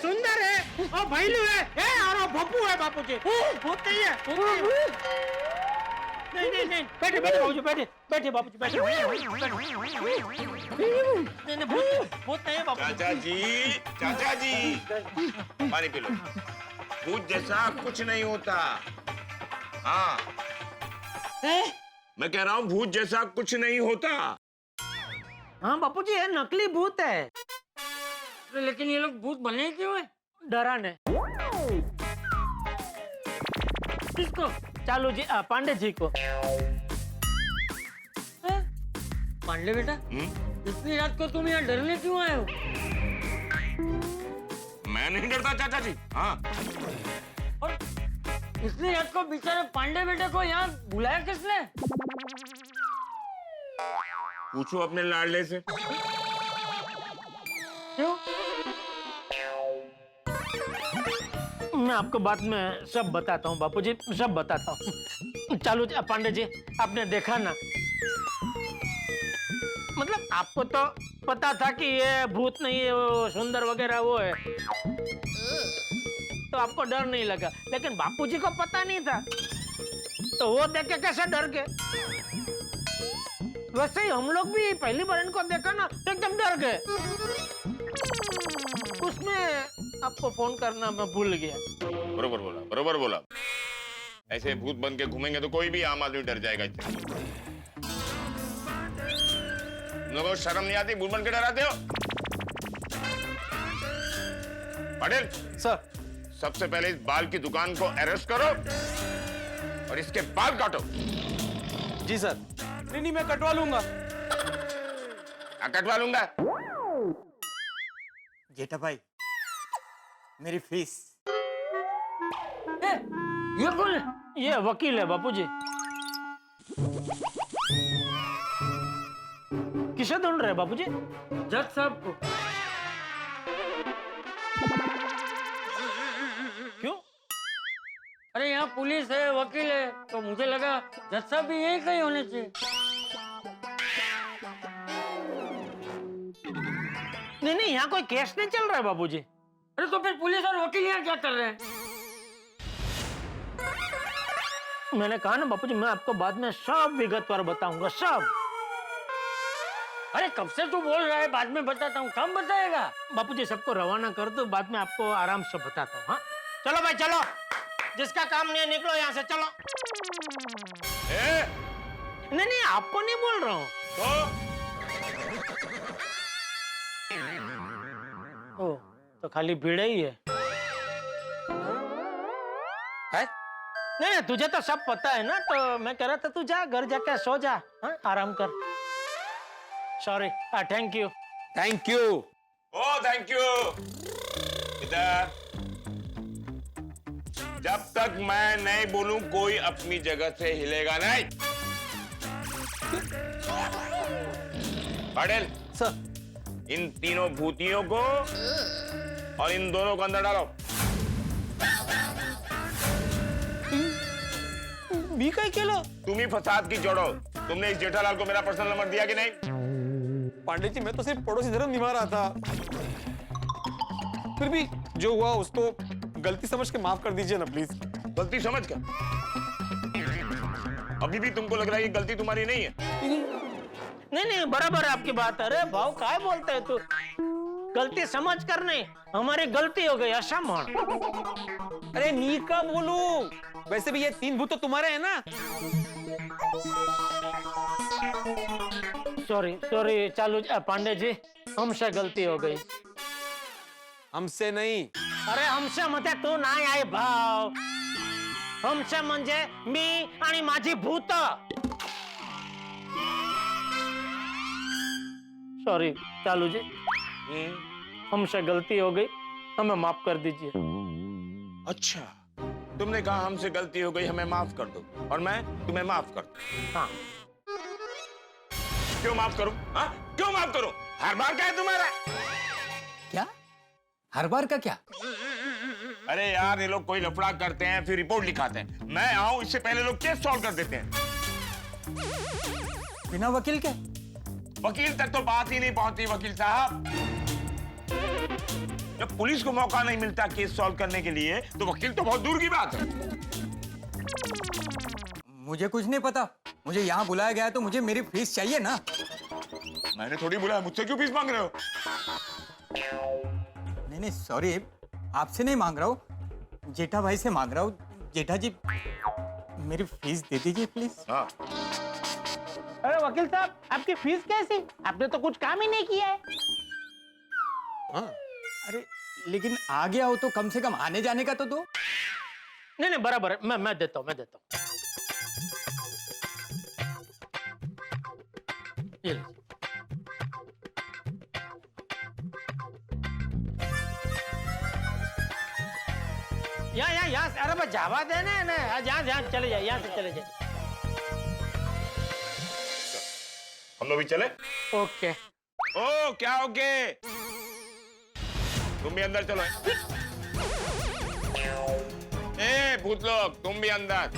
सुंदर है और भैलू है और भप्पू है बापूजी। भूत नहीं है। नहीं नहीं नहीं, बैठे बैठे बाबूजी, बैठे बैठे बापूजी, बैठे। नहीं नहीं, भूत भूत नहीं है बापूजी। चाचा जी पानी पी लो। भूत जैसा कुछ नहीं होता। हाँ मैं कह रहा हूँ भूत जैसा कुछ नहीं होता। हाँ बापूजी, ये नकली भूत है। लेकिन ये लोग भूत बने क्यों है? डराने। किसको? चालू जी, पांडे जी को। पांडे बेटा, इतनी रात को तुम यहाँ डरने क्यों आए हो? मैं नहीं डरता चाचा जी। हाँ और इतनी रात को बेचारे पांडे बेटे को यहाँ बुलाया किसने? पूछो अपने लाडले से। क्यों? मैं आपको बाद में सब बताता हूँ बापूजी, सब बताता हूँ। चालू जी, पांडे जी, आपने देखा ना, मतलब आपको तो पता था कि ये भूत नहीं है, वो सुंदर वगैरह वो है, तो आपको डर नहीं लगा। लेकिन बापूजी को पता नहीं था, तो वो देख के कैसे डर गए। वैसे ही हम लोग भी पहली बार इनको देखा ना तो एकदम डर गए। उसमें आपको फोन करना मैं भूल गया। बरोबर बोला, बरोबर बोला। ऐसे भूत बन के घूमेंगे तो कोई भी आम आदमी डर जाएगा। लोगों को शर्म नहीं आती? भूत बन के डराते हो? पटेल सर, सबसे पहले इस बाल की दुकान को अरेस्ट करो और इसके बाल काटो। जी सर। नहीं नहीं, मैं कटवा लूंगा। कटवा लूंगा। जेठा भाई, मेरी फीस। ये कौन है? ये वकील है बापूजी। किसे ढूंढ रहे हैं बापूजी? जज साहब को। क्यों? अरे अरे यहाँ पुलिस है, वकील है, तो मुझे लगा जज साहब भी यही कहीं होने चाहिए। नहीं, यहाँ कोई केस नहीं चल रहा है बाबूजी। अरे तो फिर पुलिस और वकील यहाँ क्या कर रहे हैं? मैंने कहा ना बापूजी, मैं आपको बाद में सब विगतवार बताऊंगा, सब। अरे कब से तू बोल रहा है बाद में बताता हूँ, कब बताएगा? बापूजी सबको रवाना कर दो, बाद में आपको आराम से बताता हूँ। हाँ चलो भाई चलो, जिसका काम नहीं है निकलो यहाँ से, चलो। नहीं, आपको नहीं बोल रहा हूँ। ओ, तो खाली भीड़ ही है? नहीं, तुझे तो सब पता है ना, तो मैं कह रहा था तू जा घर जाके सो जा, हाँ आराम कर। Sorry, thank you. Thank you. Oh thank you. इधर, जब तक मैं नहीं बोलूं कोई अपनी जगह से हिलेगा नहीं। पाटिल सर, इन तीनों भूतियों को और इन दोनों को अंदर डालो। मी काय केलं? तुम ही फसाद की जोड़ो। तुमने इस जेठालाल को मेरा पर्सनल नंबर दिया कि नहीं? पांडे जी, मैं तो सिर्फ पड़ोसी धर्म निभा रहा था। फिर भी जो हुआ उसको गलती समझ के माफ कर दीजिए ना प्लीज। गलती समझ कर? अभी भी तुमको लग रहा है ये गलती तुम्हारी नहीं है? नहीं, बराबर है आपकी बात। अरे भाव काय बोलते है तू? गलती समझ कर नहीं, हमारी गलती हो गई, ऐसा मान। अरे नी का बोलू, वैसे भी ये तीन भूत तो तुम्हारे हैं ना। सॉरी चालू पांडे जी, हमसे गलती हो गई। हमसे नहीं। अरे हमसे मते तू नाही आहे भाव, हमसे म्हणजे मी आणि माझी भूत। सॉरी चालू जी, हमसे गलती हो गई, हमें माफ कर दीजिए। अच्छा, तुमने कहा हमसे गलती हो गई, हमें माफ कर दो, और मैं तुम्हें माफ कर दूं। हाँ। क्यों माफ करूं? हाँ? क्यों माफ करूं? हर बार क्या है तुम्हारा? क्या? हर बार का क्या? अरे यार, ये लोग कोई लफड़ा करते हैं फिर रिपोर्ट लिखाते हैं, मैं आऊं इससे पहले लोग केस सॉल्व कर देते हैं। बिना वकील के? वकील तक तो बात ही नहीं पहुंचती वकील साहब। जब पुलिस को मौका नहीं मिलता केस सॉल्व करने के लिए, तो वकील तो बहुत दूर की बात है। मुझे कुछ नहीं पता, मुझे यहाँ बुलाया गया है तो मुझे मेरी फीस चाहिए ना। मैंने थोड़ी बुलाया, मुझसे क्यों फीस मांग रहे हो? नहीं सॉरी, आपसे नहीं मांग रहा हूँ, जेठा भाई से मांग रहा हूँ। जेठा जी, मेरी फीस दे दीजिए प्लीज। हाँ। अरे वकील साहब, आपकी फीस कैसी? आपने तो कुछ काम ही नहीं किया है। हाँ, अरे लेकिन आ गया हो तो कम से कम आने जाने का तो दो। नहीं बराबर है, मैं देता हूँ। ये लो। यहाँ अरे बस जावा देना है ना, यहाँ चले जाए, यहाँ से चले जाए। हम लोग भी चले? ओके। ओ क्या ओके? तुम भी अंदर चलो। ए भूत लोग, तुम भी अंदर।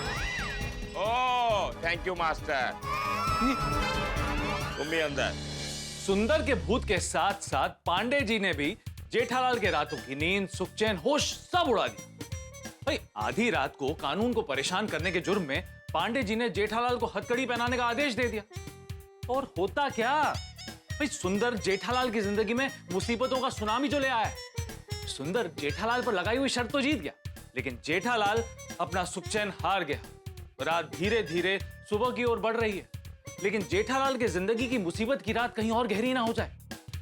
ओ थैंक यू मास्टर, तुम भी अंदर। सुंदर के भूत के साथ साथ पांडे जी ने भी जेठालाल के रातों की नींद, सुखचैन, होश सब उड़ा दी। भाई आधी रात को कानून को परेशान करने के जुर्म में पांडे जी ने जेठालाल को हथकड़ी पहनाने का आदेश दे दिया। और होता क्या भाई, सुंदर जेठालाल की जिंदगी में मुसीबतों का सुनामी जो ले आया है। सुंदर जेठालाल पर लगाई हुई शर्त तो जीत गया, लेकिन जेठालाल अपना सुखचैन हार गया। रात धीरे धीरे सुबह की ओर बढ़ रही है, लेकिन जेठालाल की जिंदगी की मुसीबत की रात कहीं और गहरी ना हो जाए,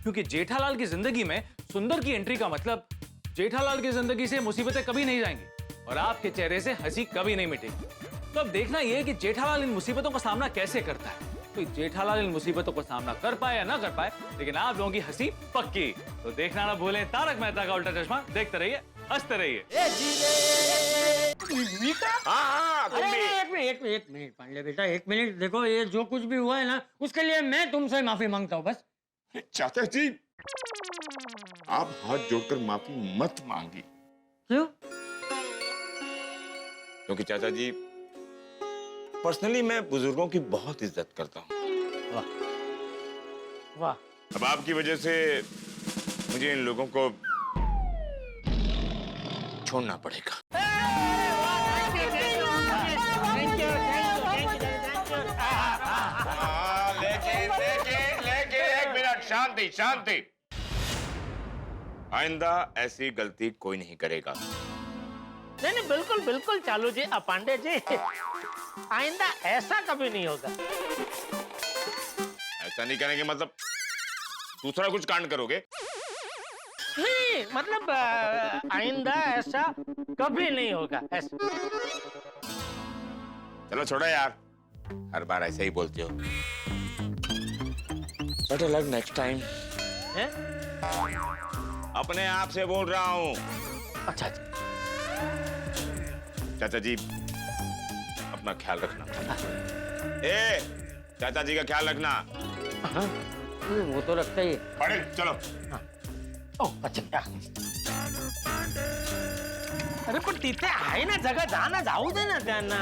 क्योंकि जेठालाल की जिंदगी में सुंदर की एंट्री का मतलब जेठालाल की जिंदगी से मुसीबतें कभी नहीं जाएंगी और आपके चेहरे से हंसी कभी नहीं मिटेगी। तो अब देखना यह है कि जेठालाल इन मुसीबतों का सामना कैसे करता है। तो जेठालाल इन मुसीबतों को सामना कर पाए या ना कर पाए, लेकिन आप लोगों की हंसी पक्की। तो देखना ना भूलें तारक मेहता का उल्टा चश्मा। देखते रहिए, हंसते रहिए। हाँ, तुम भी। एक मिनट पांडे बेटा, एक मिनट। देखो, ये जो कुछ भी हुआ है ना, उसके लिए मैं तुमसे माफी मांगता हूँ बस। चाचा जी, आप हाथ जोड़कर माफी मत मांगी। क्यों? क्योंकि चाचा जी पर्सनली मैं बुजुर्गों की बहुत इज्जत करता हूँ। वाह। अब आपकी वजह से मुझे इन लोगों को छोड़ना पड़ेगा। लेकिन एक मिनट, शांति शांति। आइंदा ऐसी गलती कोई नहीं करेगा। नहीं नहीं, बिल्कुल बिल्कुल चालू जी, पांडे जी, आइंदा ऐसा कभी नहीं होगा। ऐसा नहीं करेंगे मतलब दूसरा कुछ कांड करोगे? नहीं मतलब आइंदा ऐसा कभी नहीं होगा ऐसा। चलो छोड़ो यार, हर बार ऐसे ही बोलते हो। Better luck next time. अपने आप से बोल रहा हूँ। अच्छा अच्छा। चाचा जी अपना ख्याल रखना। ए चाचा जी का ख्याल रखना। वो तो रखता ही है। पढ़े चलो। ओह अच्छा। अरे पण तिथे आहे ना जगह, जाना जाऊ दे ना त्यांना।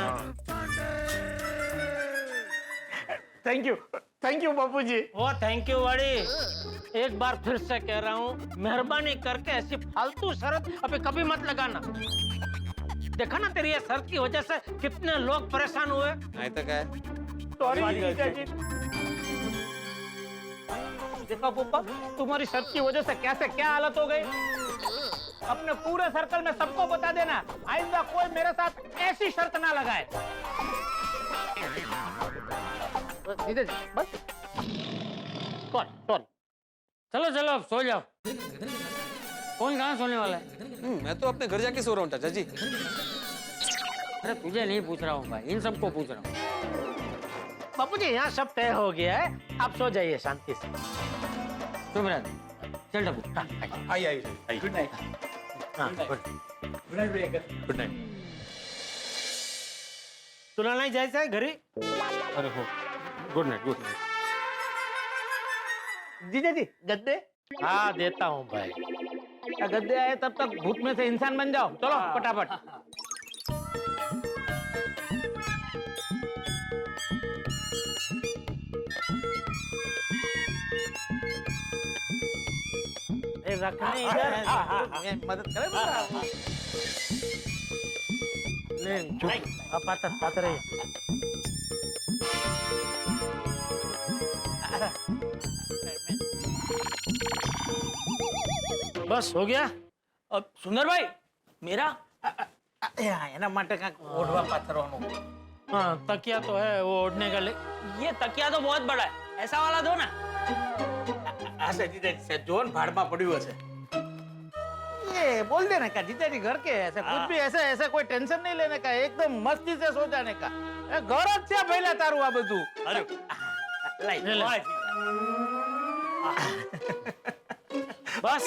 थैंक यू बापूजी। वो थैंक यू वाड़ी। एक बार फिर से कह रहा हूँ, मेहरबानी करके ऐसी फालतू शर्त अभी कभी मत लगाना। देखा ना तेरी ये शर्त की वजह से कितने लोग परेशान हुए। नहीं तो क्या है? सॉरी जीजाजी। देखा पप्पा, तुम्हारी शर्त की वजह से कैसे क्या हालत हो गई। अपने पूरे सर्कल में सबको बता देना, आइंदा कोई मेरे साथ ऐसी शर्त ना लगाए। जीजाजी बस। सॉरी। चलो चलो अब सो जाओ। कौन कहाँ सोने वाला है? मैं तो अपने घर जाके सो रहा हूँ चाचा जी। अरे तुझे नहीं पूछ रहा हूँ भाई, इन सबको पूछ रहा हूँ। बापूजी यहाँ सब तय हो गया है, आप सो जाइए शांति से। चुप रह, चल डब्बू। आई गुड नाइट। Good night. तुला नहीं जायचं आहे घरी? अरे हो, गुड नाइट। जीजाजी गद्दे? हाँ देता हूँ भाई। गद्दे आए तब तक भूत में से इंसान बन जाओ। चलो फटाफट। रखने इधर मदद करे नहीं चुप आप पाते रहिए। बस हो गया। अब सुंदर भाई मेरा એના માટે કાંઈક ઓઢવા પાથરવાનું। हाँ तकिया तो है वो ओढ़ने का। ये तकिया तो बहुत बड़ा है, ऐसा वाला दो ना। ऐसे जीजाजी से जोन भाड़ में पड़ियो है। ये बोल देने का जीजाजी घर के ऐसे कुछ भी ऐसे कोई टेंशन नहीं लेने का, एकदम मस्ती से सो जाने का। गौरव से पहले तारू आ बधु। अरे लाई बस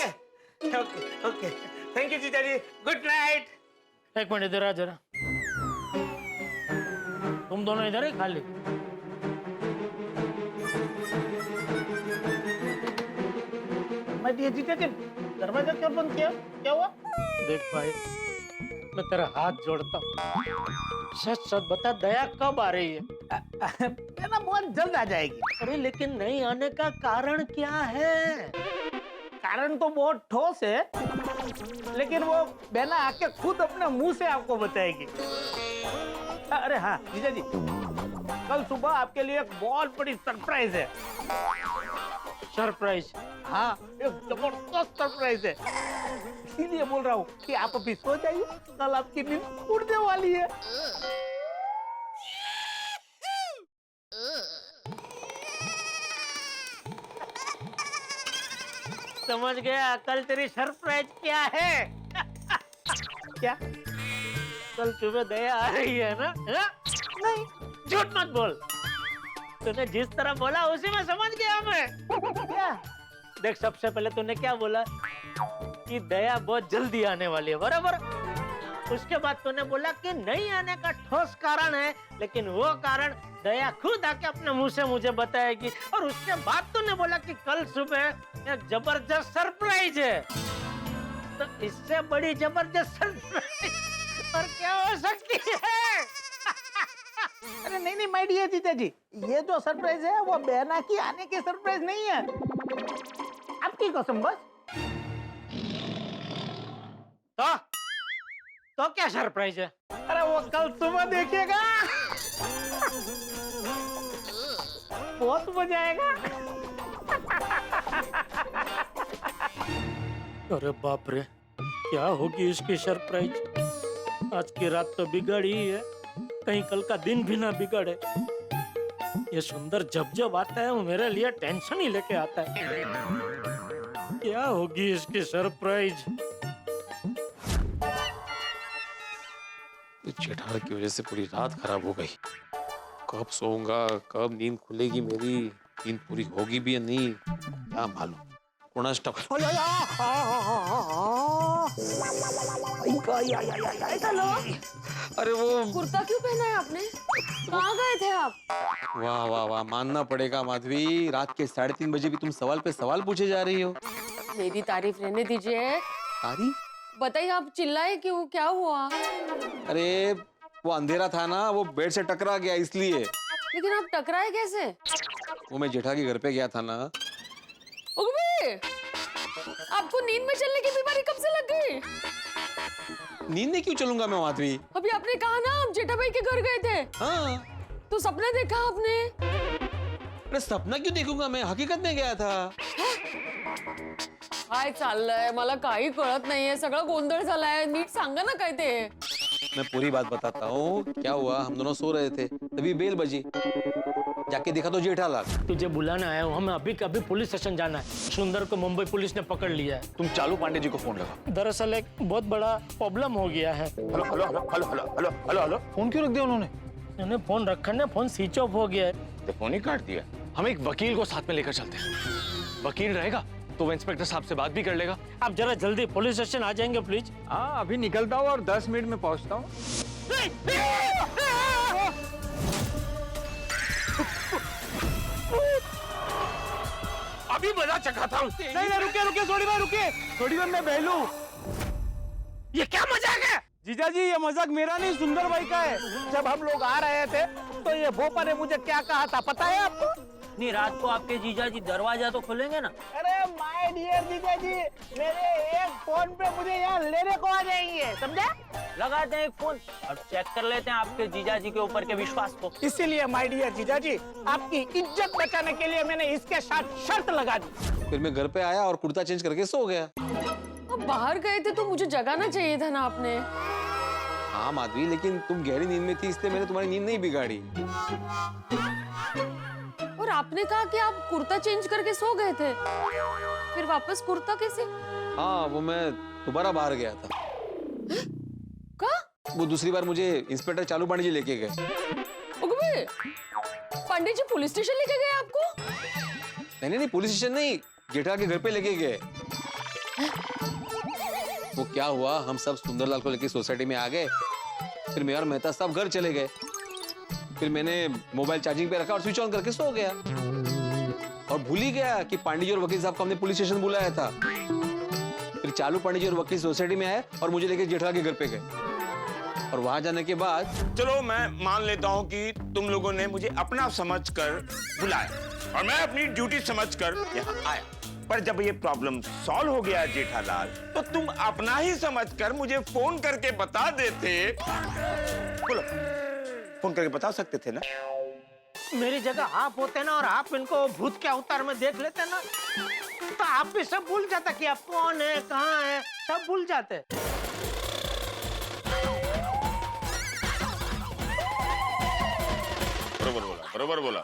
ओके थैंक यू जीजाजी, गुड नाइट। एक मिनट इधर आ जरा। तुम दोनों इधर ही खाली। जीजाजी दरवाजा क्यों बंद किया, क्या हुआ? देख भाई मैं तेरा हाथ जोड़ता हूँ, सच सच बता दया कब आ रही है? ना बहुत जल्द आ जाएगी। अरे लेकिन नहीं आने का कारण क्या है? कारण तो बहुत ठोस है, लेकिन वो बहना आके खुद अपने मुंह से आपको बताएगी। अरे हाँ जीजाजी, कल सुबह आपके लिए एक बहुत बड़ी सरप्राइज है। सरप्राइज? हाँ एक जबरदस्त सरप्राइज है, इसीलिए बोल रहा हूँ कि आप अभी सो जाइए, कल आपकी नींद उड़ने वाली है। समझ गया, कल तेरी सरप्राइज क्या है? क्या? कल सुबह दया आ रही है ना? हा? नहीं झूठ मत बोल, तूने जिस तरह बोला उसी में समझ गया मैं। क्या? देख सबसे पहले तूने क्या बोला कि दया बहुत जल्दी आने वाली है, बराबर। उसके बाद तूने बोला कि नहीं आने का ठोस कारण है, लेकिन वो कारण दया खुद आके अपने मुंह से मुझे बताएगी। और उसके बाद तूने बोला कि कल सुबह एक जबरदस्त सरप्राइज है। तो इससे बड़ी जबरदस्त सरप्राइज और क्या हो सकती है? अरे नहीं नहीं माय डियर जीजा जी, ये जो सरप्राइज है वो बहना की आने की सरप्राइज नहीं है, आपकी कसम बस। तो क्या सरप्राइज है? अरे वो कल सुबह देखिएगा, बहुत मजा आएगा। अरे बाप रे, क्या होगी इसकी सरप्राइज? आज की रात तो बिगड़ी ही है, कहीं कल का दिन भी ना बिगड़े। ये सुंदर जब जब आता है वो मेरे लिए टेंशन ही लेके आता है। क्या होगी इसकी सरप्राइज? जेठालाल की वजह से पूरी रात खराब हो गई। कब सोऊंगा, कब नींद खुलेगी मेरी, नींद पूरी होगी भी या नहीं क्या मालूम। अरे वो कुर्ता क्यों पहना है आपने? कहाँ गए थे आप? वाह वाह वाह, मानना पड़ेगा माधवी, रात के 3:30 बजे भी तुम सवाल पे सवाल पूछे जा रही हो। मेरी तारीफ रहने दीजिए। तारीफ? बताइए, आप चिल्लाए क्यों? क्या हुआ? अरे वो अंधेरा था ना, वो बेड से टकरा गया इसलिए। लेकिन आप टकराए कैसे? वो मैं जेठा के घर पे गया था ना। उगबे, आपको नींद में चलने की बीमारी कब से लग गई? नींद में क्यों चलूंगा मैं माधवी? अभी आपने कहा ना आप जेठा भाई के घर गए थे। हाँ। तो सपना देखा आपने? अरे सपना क्यों देखूंगा मैं, हकीकत में गया था। काय चाललंय, मला काही कळत नाहीये, सगळं गोंधळ झालाय, नीट सांगा ना काय ते। मैं पूरी बात बताता हूँ। क्या हुआ, हम दोनों सो रहे थे, तभी बेल बजी, जाके देखा तो जेठालाल। तुझे बुलाना आया हूँ, हमें अभी कभी पुलिस स्टेशन जाना है। सुंदर को मुंबई पुलिस ने पकड़ लिया है। तुम चालू पांडे जी को फोन लगा। दरअसल एक बहुत बड़ा प्रॉब्लम हो गया है। Hello hello hello hello hello hello hello hello. Phone क्यों रख दिया उन्होंने? उन्होंने फोन रखा ना, फोन स्विच ऑफ हो गया है। तो फोन ही काट दिया। हम एक वकील को साथ में लेकर चलते हैं। वकील रहेगा तो वो इंस्पेक्टर साहब से बात भी कर लेगा। आप जरा जल्दी पुलिस स्टेशन आ जाएंगे प्लीज। हाँ, अभी निकलता हूँ और 10 मिनट में पहुँचता हूँ। अभी मजा चखा था। नहीं, रुके रुके, थोड़ी देर मैं बहलू। ये क्या मजाक है? जीजा जी, ये मजाक मेरा नहीं, सुंदर भाई का है। जब हम लोग आ रहे थे तो ये भोपा ने मुझे क्या कहा था पता है आपको? नहीं, रात को आपके जीजा जी दरवाजा तो खोलेंगे ना? अरे माय डियर जीजा जी, मेरे एक फोन पे मुझे यहाँ लेने को आ जाएंगे, समझा? लगाते हैं एक फोन और चेक कर लेते हैं आपके जीजा जी के ऊपर के विश्वास को। इसीलिए माय डियर जीजा जी, आपकी इज्जत बचाने के लिए मैंने इसके साथ शर्त लगा दी। फिर मैं घर पे आया और कुर्ता चेंज करके सो गया। अब बाहर गए थे तो मुझे जगाना चाहिए था ना आपने। हाँ माधवी, लेकिन तुम गहरी नींद में थी इसलिए मैंने तुम्हारी नींद नहीं बिगाड़ी। और आपने कहा कि आप कुर्ता चेंज करके सो गए थे, फिर वापस कुर्ता कैसे? हाँ, वो मैं दोबारा बाहर गया था। कहाँ? वो दूसरी बार मुझे इंस्पेक्टर चालू पांडे जी लेके गए। उगबे, पंडित जी पुलिस स्टेशन लेके गए आपको? नहीं, पुलिस स्टेशन नहीं, जेठा के घर पे लेके गए। वो क्या हुआ, हम सब सुंदरलाल को लेके सोसाइटी में आ गए। फिर मैं और मेहता साहब घर चले गए। फिर मैंने मोबाइल चार्जिंग पे रखा और स्विच ऑन करके सो गया। और भूल ही गया कि पांडे जी और वकील साहब को हमने पुलिस स्टेशन बुलाया था। फिर चालू पांडे जी और वकील सोसाइटी में आए और मुझे लेके जेठा के घर पे गए। और वहां जाने के बाद चलो मैं मान लेता हूँ कि तुम लोगों ने मुझे अपना समझकर बुलाया और मैं अपनी ड्यूटी समझकर यहाँ आया। पर जब ये प्रॉब्लम सॉल्व हो गया जेठालाल, तो तुम अपना ही समझकर मुझे फोन करके बता देते। बोलो, फोन करके बता सकते थे ना? मेरी जगह आप होते ना और आप इनको भूत के अवतार में देख लेते ना, तो आप भी सब भूल जाता कि आप कौन है, कहाँ है, सब भूल जाते। बरोबर बोला।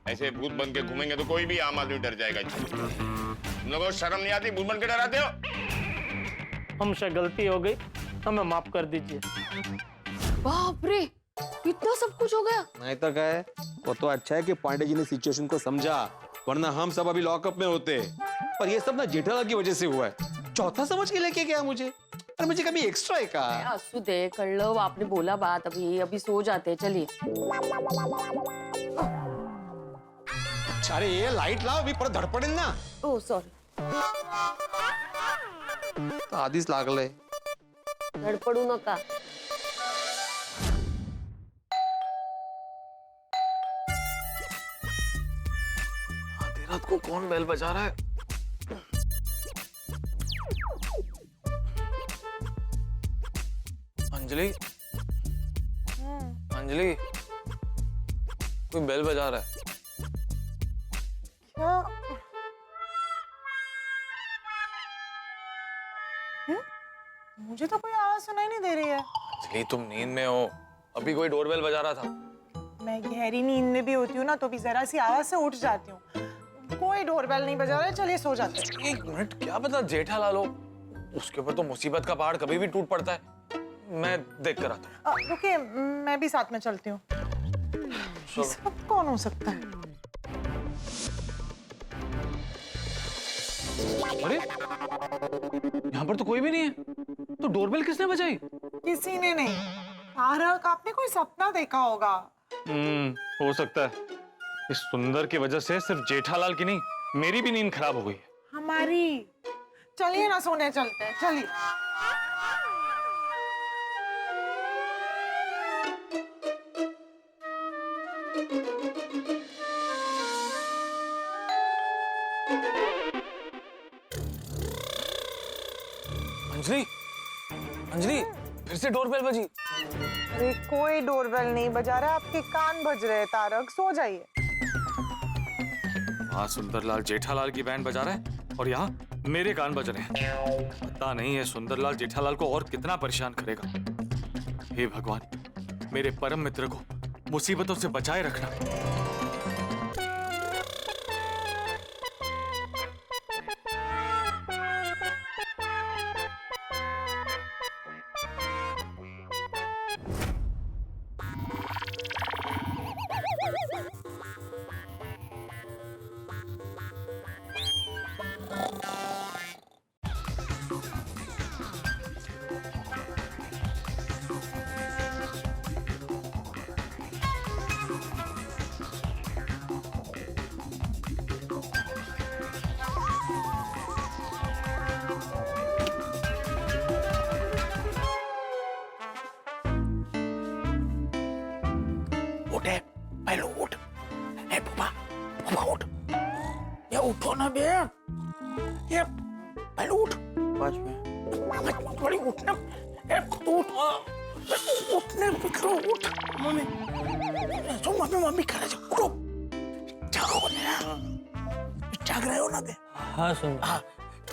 ऐसे भूत बन के घूमेंगे तो कोई भी आम आदमी डर जाएगा। तुम लोगों को शर्म नहीं आती? भूत बन के डराते हो। हमसे गलती हो गई, हमें माफ कर दीजिए। बाप रे, इतना सब कुछ हो गया। नहीं तो क्या है, वो तो अच्छा है कि पांडे जी ने सिचुएशन को समझा, वरना हम सब अभी लॉकअप में होते। पर ये सब ना जेठालाल की वजह से हुआ है। चौथा समझ के लेके गया मुझे, और मुझे कभी एक्स्ट्रा है का? आंसू दे कर लो, आपने बोला बात, अभी सो जाते हैं, चलिए। अरे ये लाइट लाओ, अभी पर धडपडेल ना। Oh sorry. आधीच लागलंय। धडपडू नका. आधी रात को कौन बेल बजा रहा है? अंजलि, अंजलि, कोई बेल बजा रहा है. क्या? मुझे तो कोई आवाज सुनाई नहीं दे रही है. अंजलि, तुम नींद में हो. अभी कोई डोरबेल बजा रहा था. मैं गहरी नींद में भी होती हूँ ना, तो भी जरा सी आवाज से उठ जाती हूँ. कोई डोरबेल नहीं बजा रहा है, चलिए सो जाते हैं. एक मिनट, क्या पता जेठालाल हो. उसके ऊपर तो मुसीबत का पहाड़ कभी भी टूट पड़ता है. मैं देख कर आता हूँ. रुकिए, मैं भी साथ में चलती हूँ. इस वक्त कौन हो सकता है? अरे, यहाँ पर तो कोई भी नहीं है. तो डोरबेल किसने बजाई? किसी ने नहीं. तारक, आपने कोई सपना देखा होगा. हो सकता है. इस सुंदर की वजह से सिर्फ जेठालाल की नहीं, मेरी भी नींद खराब हो गई है. हमारी. चलिए ना, सोने चलते हैं. चलिए. अंजलि, अंजलि, फिर से डोरबेल बजी. अरे कोई डोरबेल नहीं बजा रहा, आपके कान बज रहे हैं. तारक, सो जाइए. वहाँ सुंदरलाल जेठालाल की बैंड बजा रहा है और यहाँ मेरे कान बज रहे हैं. पता नहीं है सुंदरलाल जेठालाल को और कितना परेशान करेगा. हे भगवान, मेरे परम मित्र को मुसीबतों से बचाए रखना. उठो ना बे. ये पहले उठ. थोड़ी उठना. तू उठने पिछलो उठ. मम्मी, तो मम्मी कह रहे उठो. जागो ना. जाग रहे हो ना बे? हाँ सुन. हाँ,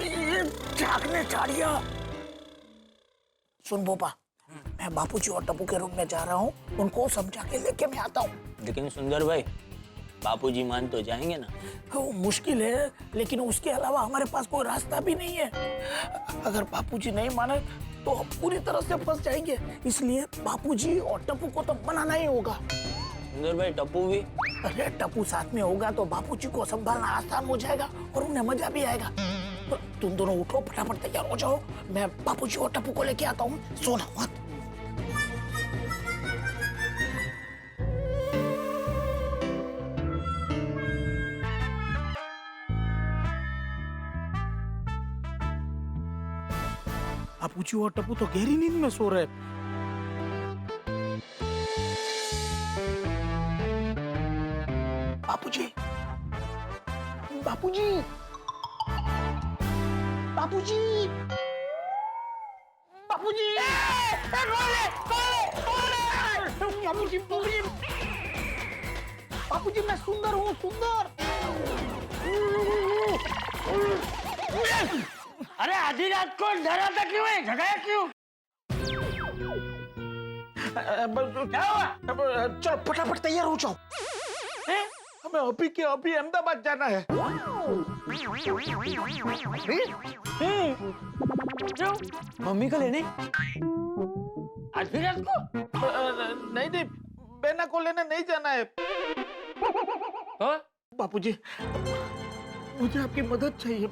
ये जागने चाहिए. सुन बोपा, मैं बापूजी और टप्पू के रूम में जा रहा हूँ. उनको समझा के लेके मैं आता हूँ. लेकिन सुंदर भाई, बापूजी मान तो जाएंगे ना? वो मुश्किल है, लेकिन उसके अलावा हमारे पास कोई रास्ता भी नहीं है. अगर बापूजी नहीं माने तो हम पूरी तरह से फंस जाएंगे. इसलिए बापूजी और टप्पू को तो मनाना ही होगा. सुंदर भाई, टप्पू भी? अरे टप्पू साथ में होगा तो बापूजी को संभालना आसान हो जाएगा और उन्हें मजा भी आएगा. तो तुम दोनों उठो, फटाफट तैयार हो जाओ. मैं बापूजी और टप्पू को लेके आता हूँ. सोना मत. बापूजी और टप्पू तो गहरी नींद में सो रहे. बापूजी, बापूजी, बापूजी, बापूजी, बापूजी, बापूजी, मैं सुंदर हूँ. सुंदर. अरे आधी रात को डराता क्यों है? जगाया क्यों? क्या हुआ? चलो फटाफट तैयार हो जाओ. हमें अभी के अभी अहमदाबाद जाना है. मम्मी को लेने आधी रात को? नहीं नहीं, बेना को लेने नहीं जाना है. बापूजी, मुझे आपकी मदद चाहिए.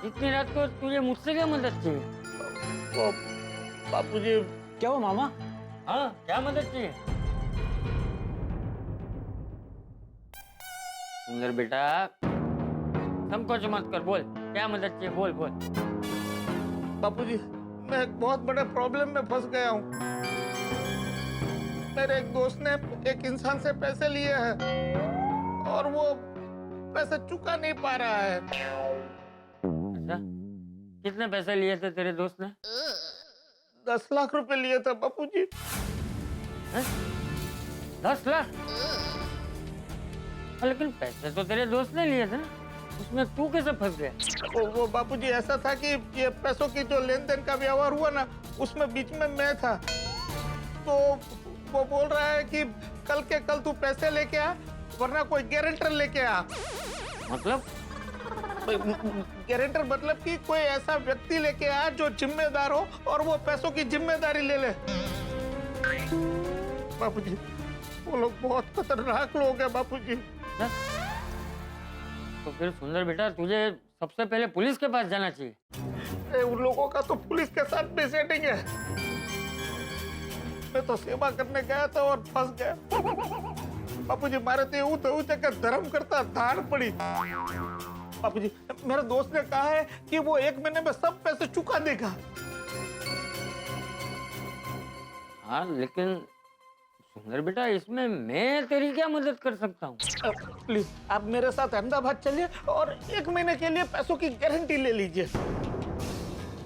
इतनी रात को तुझे मुझसे क्या मदद चाहिए? बापूजी, क्या हुआ मामा? हाँ, क्या मदद चाहिए? सुंदर बेटा, संकोच मत कर. बोल, क्या मदद चाहिए? बोल बोल. बापूजी, मैं एक बहुत बड़े प्रॉब्लम में फंस गया हूँ। मेरे एक दोस्त ने एक इंसान से पैसे लिए हैं और वो पैसे चुका नहीं पा रहा है। अच्छा, कितने पैसे लिए थे तेरे दोस्त ने? 10 लाख रुपए लिए थे बापूजी। 10 लाख? लेकिन पैसे तो तेरे दोस्त ने लिए थे ना, उसमें तू कैसे फंस गया? वो बापूजी ऐसा था कि ये पैसों की जो लेन देन का व्यवहार हुआ ना, उसमें बीच में मैं था। तो वो बोल रहा है कि कल के कल तू पैसे लेके आ, वरना कोई गारंटर लेके आ। मतलब? गारंटर मतलब कि कोई ऐसा व्यक्ति लेके आ जो जिम्मेदार हो और वो पैसों की जिम्मेदारी ले ले। बापूजी, वो लोग बहुत खतरनाक लोग हैं बापूजी। तो फिर सुंदर बेटा, तुझे सबसे पहले पुलिस के पास जाना चाहिए। उन लोगों का तो पुलिस के साथ भी सेटिंग है। मैं तो सेवा करने गया था और फंस गया। बापूजी, मारे तो जगह धर्म करता धार पड़ी। बापूजी, मेरे दोस्त ने कहा है कि वो 1 महीने में सब पैसे चुका देगा। हाँ, लेकिन सुंदर बेटा, इसमें मैं तेरी क्या मदद कर सकता हूँ? प्लीज आप मेरे साथ अहमदाबाद चलिए और 1 महीने के लिए पैसों की गारंटी ले लीजिए।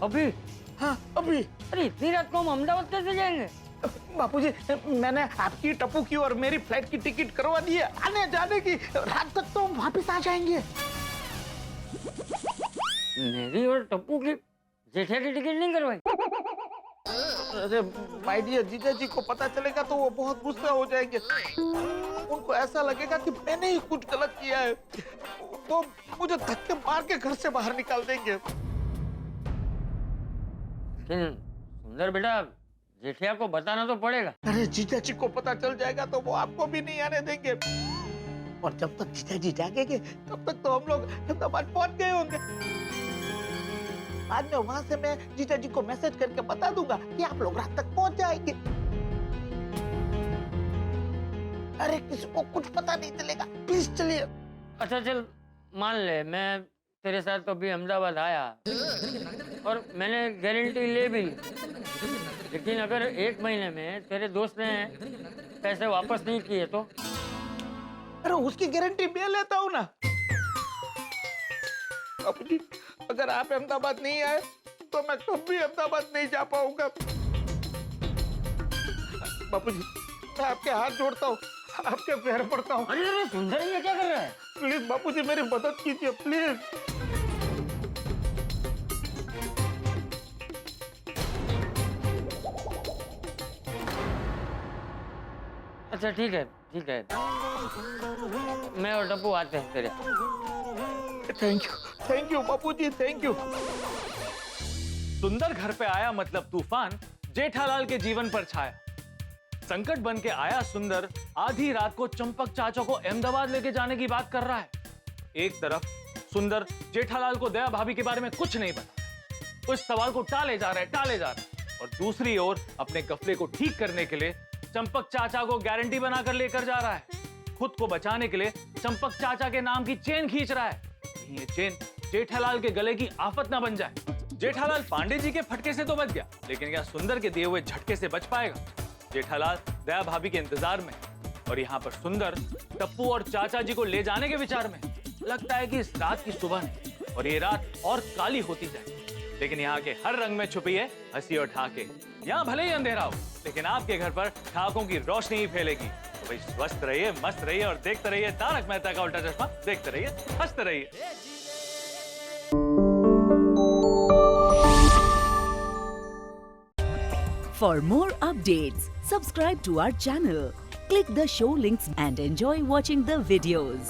अभी? हाँ, अभी। अरे इतनी रात को हम अहमदाबाद कैसे जाएंगे? बापूजी, मैंने आपकी, टप्पू की और मेरी फ्लाइट की टिकट करवा दी है आने जाने की। रात तक तो हम वापिस आ जाएंगे। मेरी और टप्पू की जेठिया की टिकट नहीं करवाई? अरे माय डियर, जीजा जी को पता चलेगा तो वो बहुत गुस्सा हो जाएंगे। उनको ऐसा लगेगा कि मैंने ही कुछ गलत किया है। वो मुझे धक्के मार के घर से बाहर निकाल देंगे। लेकिन सुंदर बेटा, जेठिया को बताना तो पड़ेगा। अरे जीजा जी को पता चल जाएगा तो वो आपको भी नहीं आने देंगे। और जब तक जीजा जी जागेंगे तब तक तो हम लोग अहमदाबाद पहुंच गए होंगे। बाद में वहां से मैं जीजा जी को मैसेज करके बता दूंगा कि आप लोग रात तक पहुंच जाएंगे। अरे किसी को कुछ पता नहीं चलेगा। प्लीज चलिए। अच्छा चल, मान ले मैं तेरे साथ तो अभी अहमदाबाद आया और मैंने गारंटी ले भी ली, लेकिन अगर 1 महीने में तेरे दोस्त ने पैसे वापस नहीं किए तो? अरे उसकी गारंटी मैं लेता हूँ ना। बापूजी, अगर आप अहमदाबाद नहीं आए तो मैं कभी अहमदाबाद नहीं जा पाऊंगा। बापूजी, मैं आपके हाथ जोड़ता हूँ, आपके पैर पड़ता हूँ। अरे सुंदर, ये क्या कर रहा है? प्लीज बापूजी, मेरी मदद कीजिए प्लीज। अच्छा ठीक है, ठीक है, मैं और टप्पू आते हैं तेरे। Thank you Bapuji, thank you. सुंदर घर पे आया मतलब तूफान जेठालाल के जीवन पर छाया। संकट बन के आया सुंदर, आधी रात को चंपक चाचा को अहमदाबाद लेके जाने की बात कर रहा है। एक तरफ सुंदर जेठालाल को दया भाभी के बारे में कुछ नहीं पता, उस सवाल को टाले जा रहा है, और दूसरी ओर अपने गफले को ठीक करने के लिए चंपक चाचा को गारंटी बनाकर लेकर जा रहा है। खुद को बचाने के लिए चंपक चाचा के नाम की चेन खींच रहा है। ये चेन जेठालाल के गले की आफत ना बन जाए। जेठालाल पांडे जी के फटके से तो बच गया, लेकिन क्या सुंदर के दिए हुए झटके से बच पाएगा? जेठालाल दया भाभी के इंतजार में, और यहाँ पर सुंदर टप्पू और चाचा जी को ले जाने के विचार में। लगता है कि इस रात की सुबह नहीं और ये रात और काली होती जाए, लेकिन यहाँ के हर रंग में छुपी है हंसी और ठाके। यहाँ भले ही अंधेरा हो, लेकिन आपके घर पर ठाकों की रोशनी ही फैलेगी। तो भाई स्वस्थ रहिए, मस्त रहिए और देखते रहिए तारक मेहता का उल्टा चश्मा। देखते रहिए, हंसते रहिए। For more updates, subscribe to our channel, click the show links and enjoy watching the videos.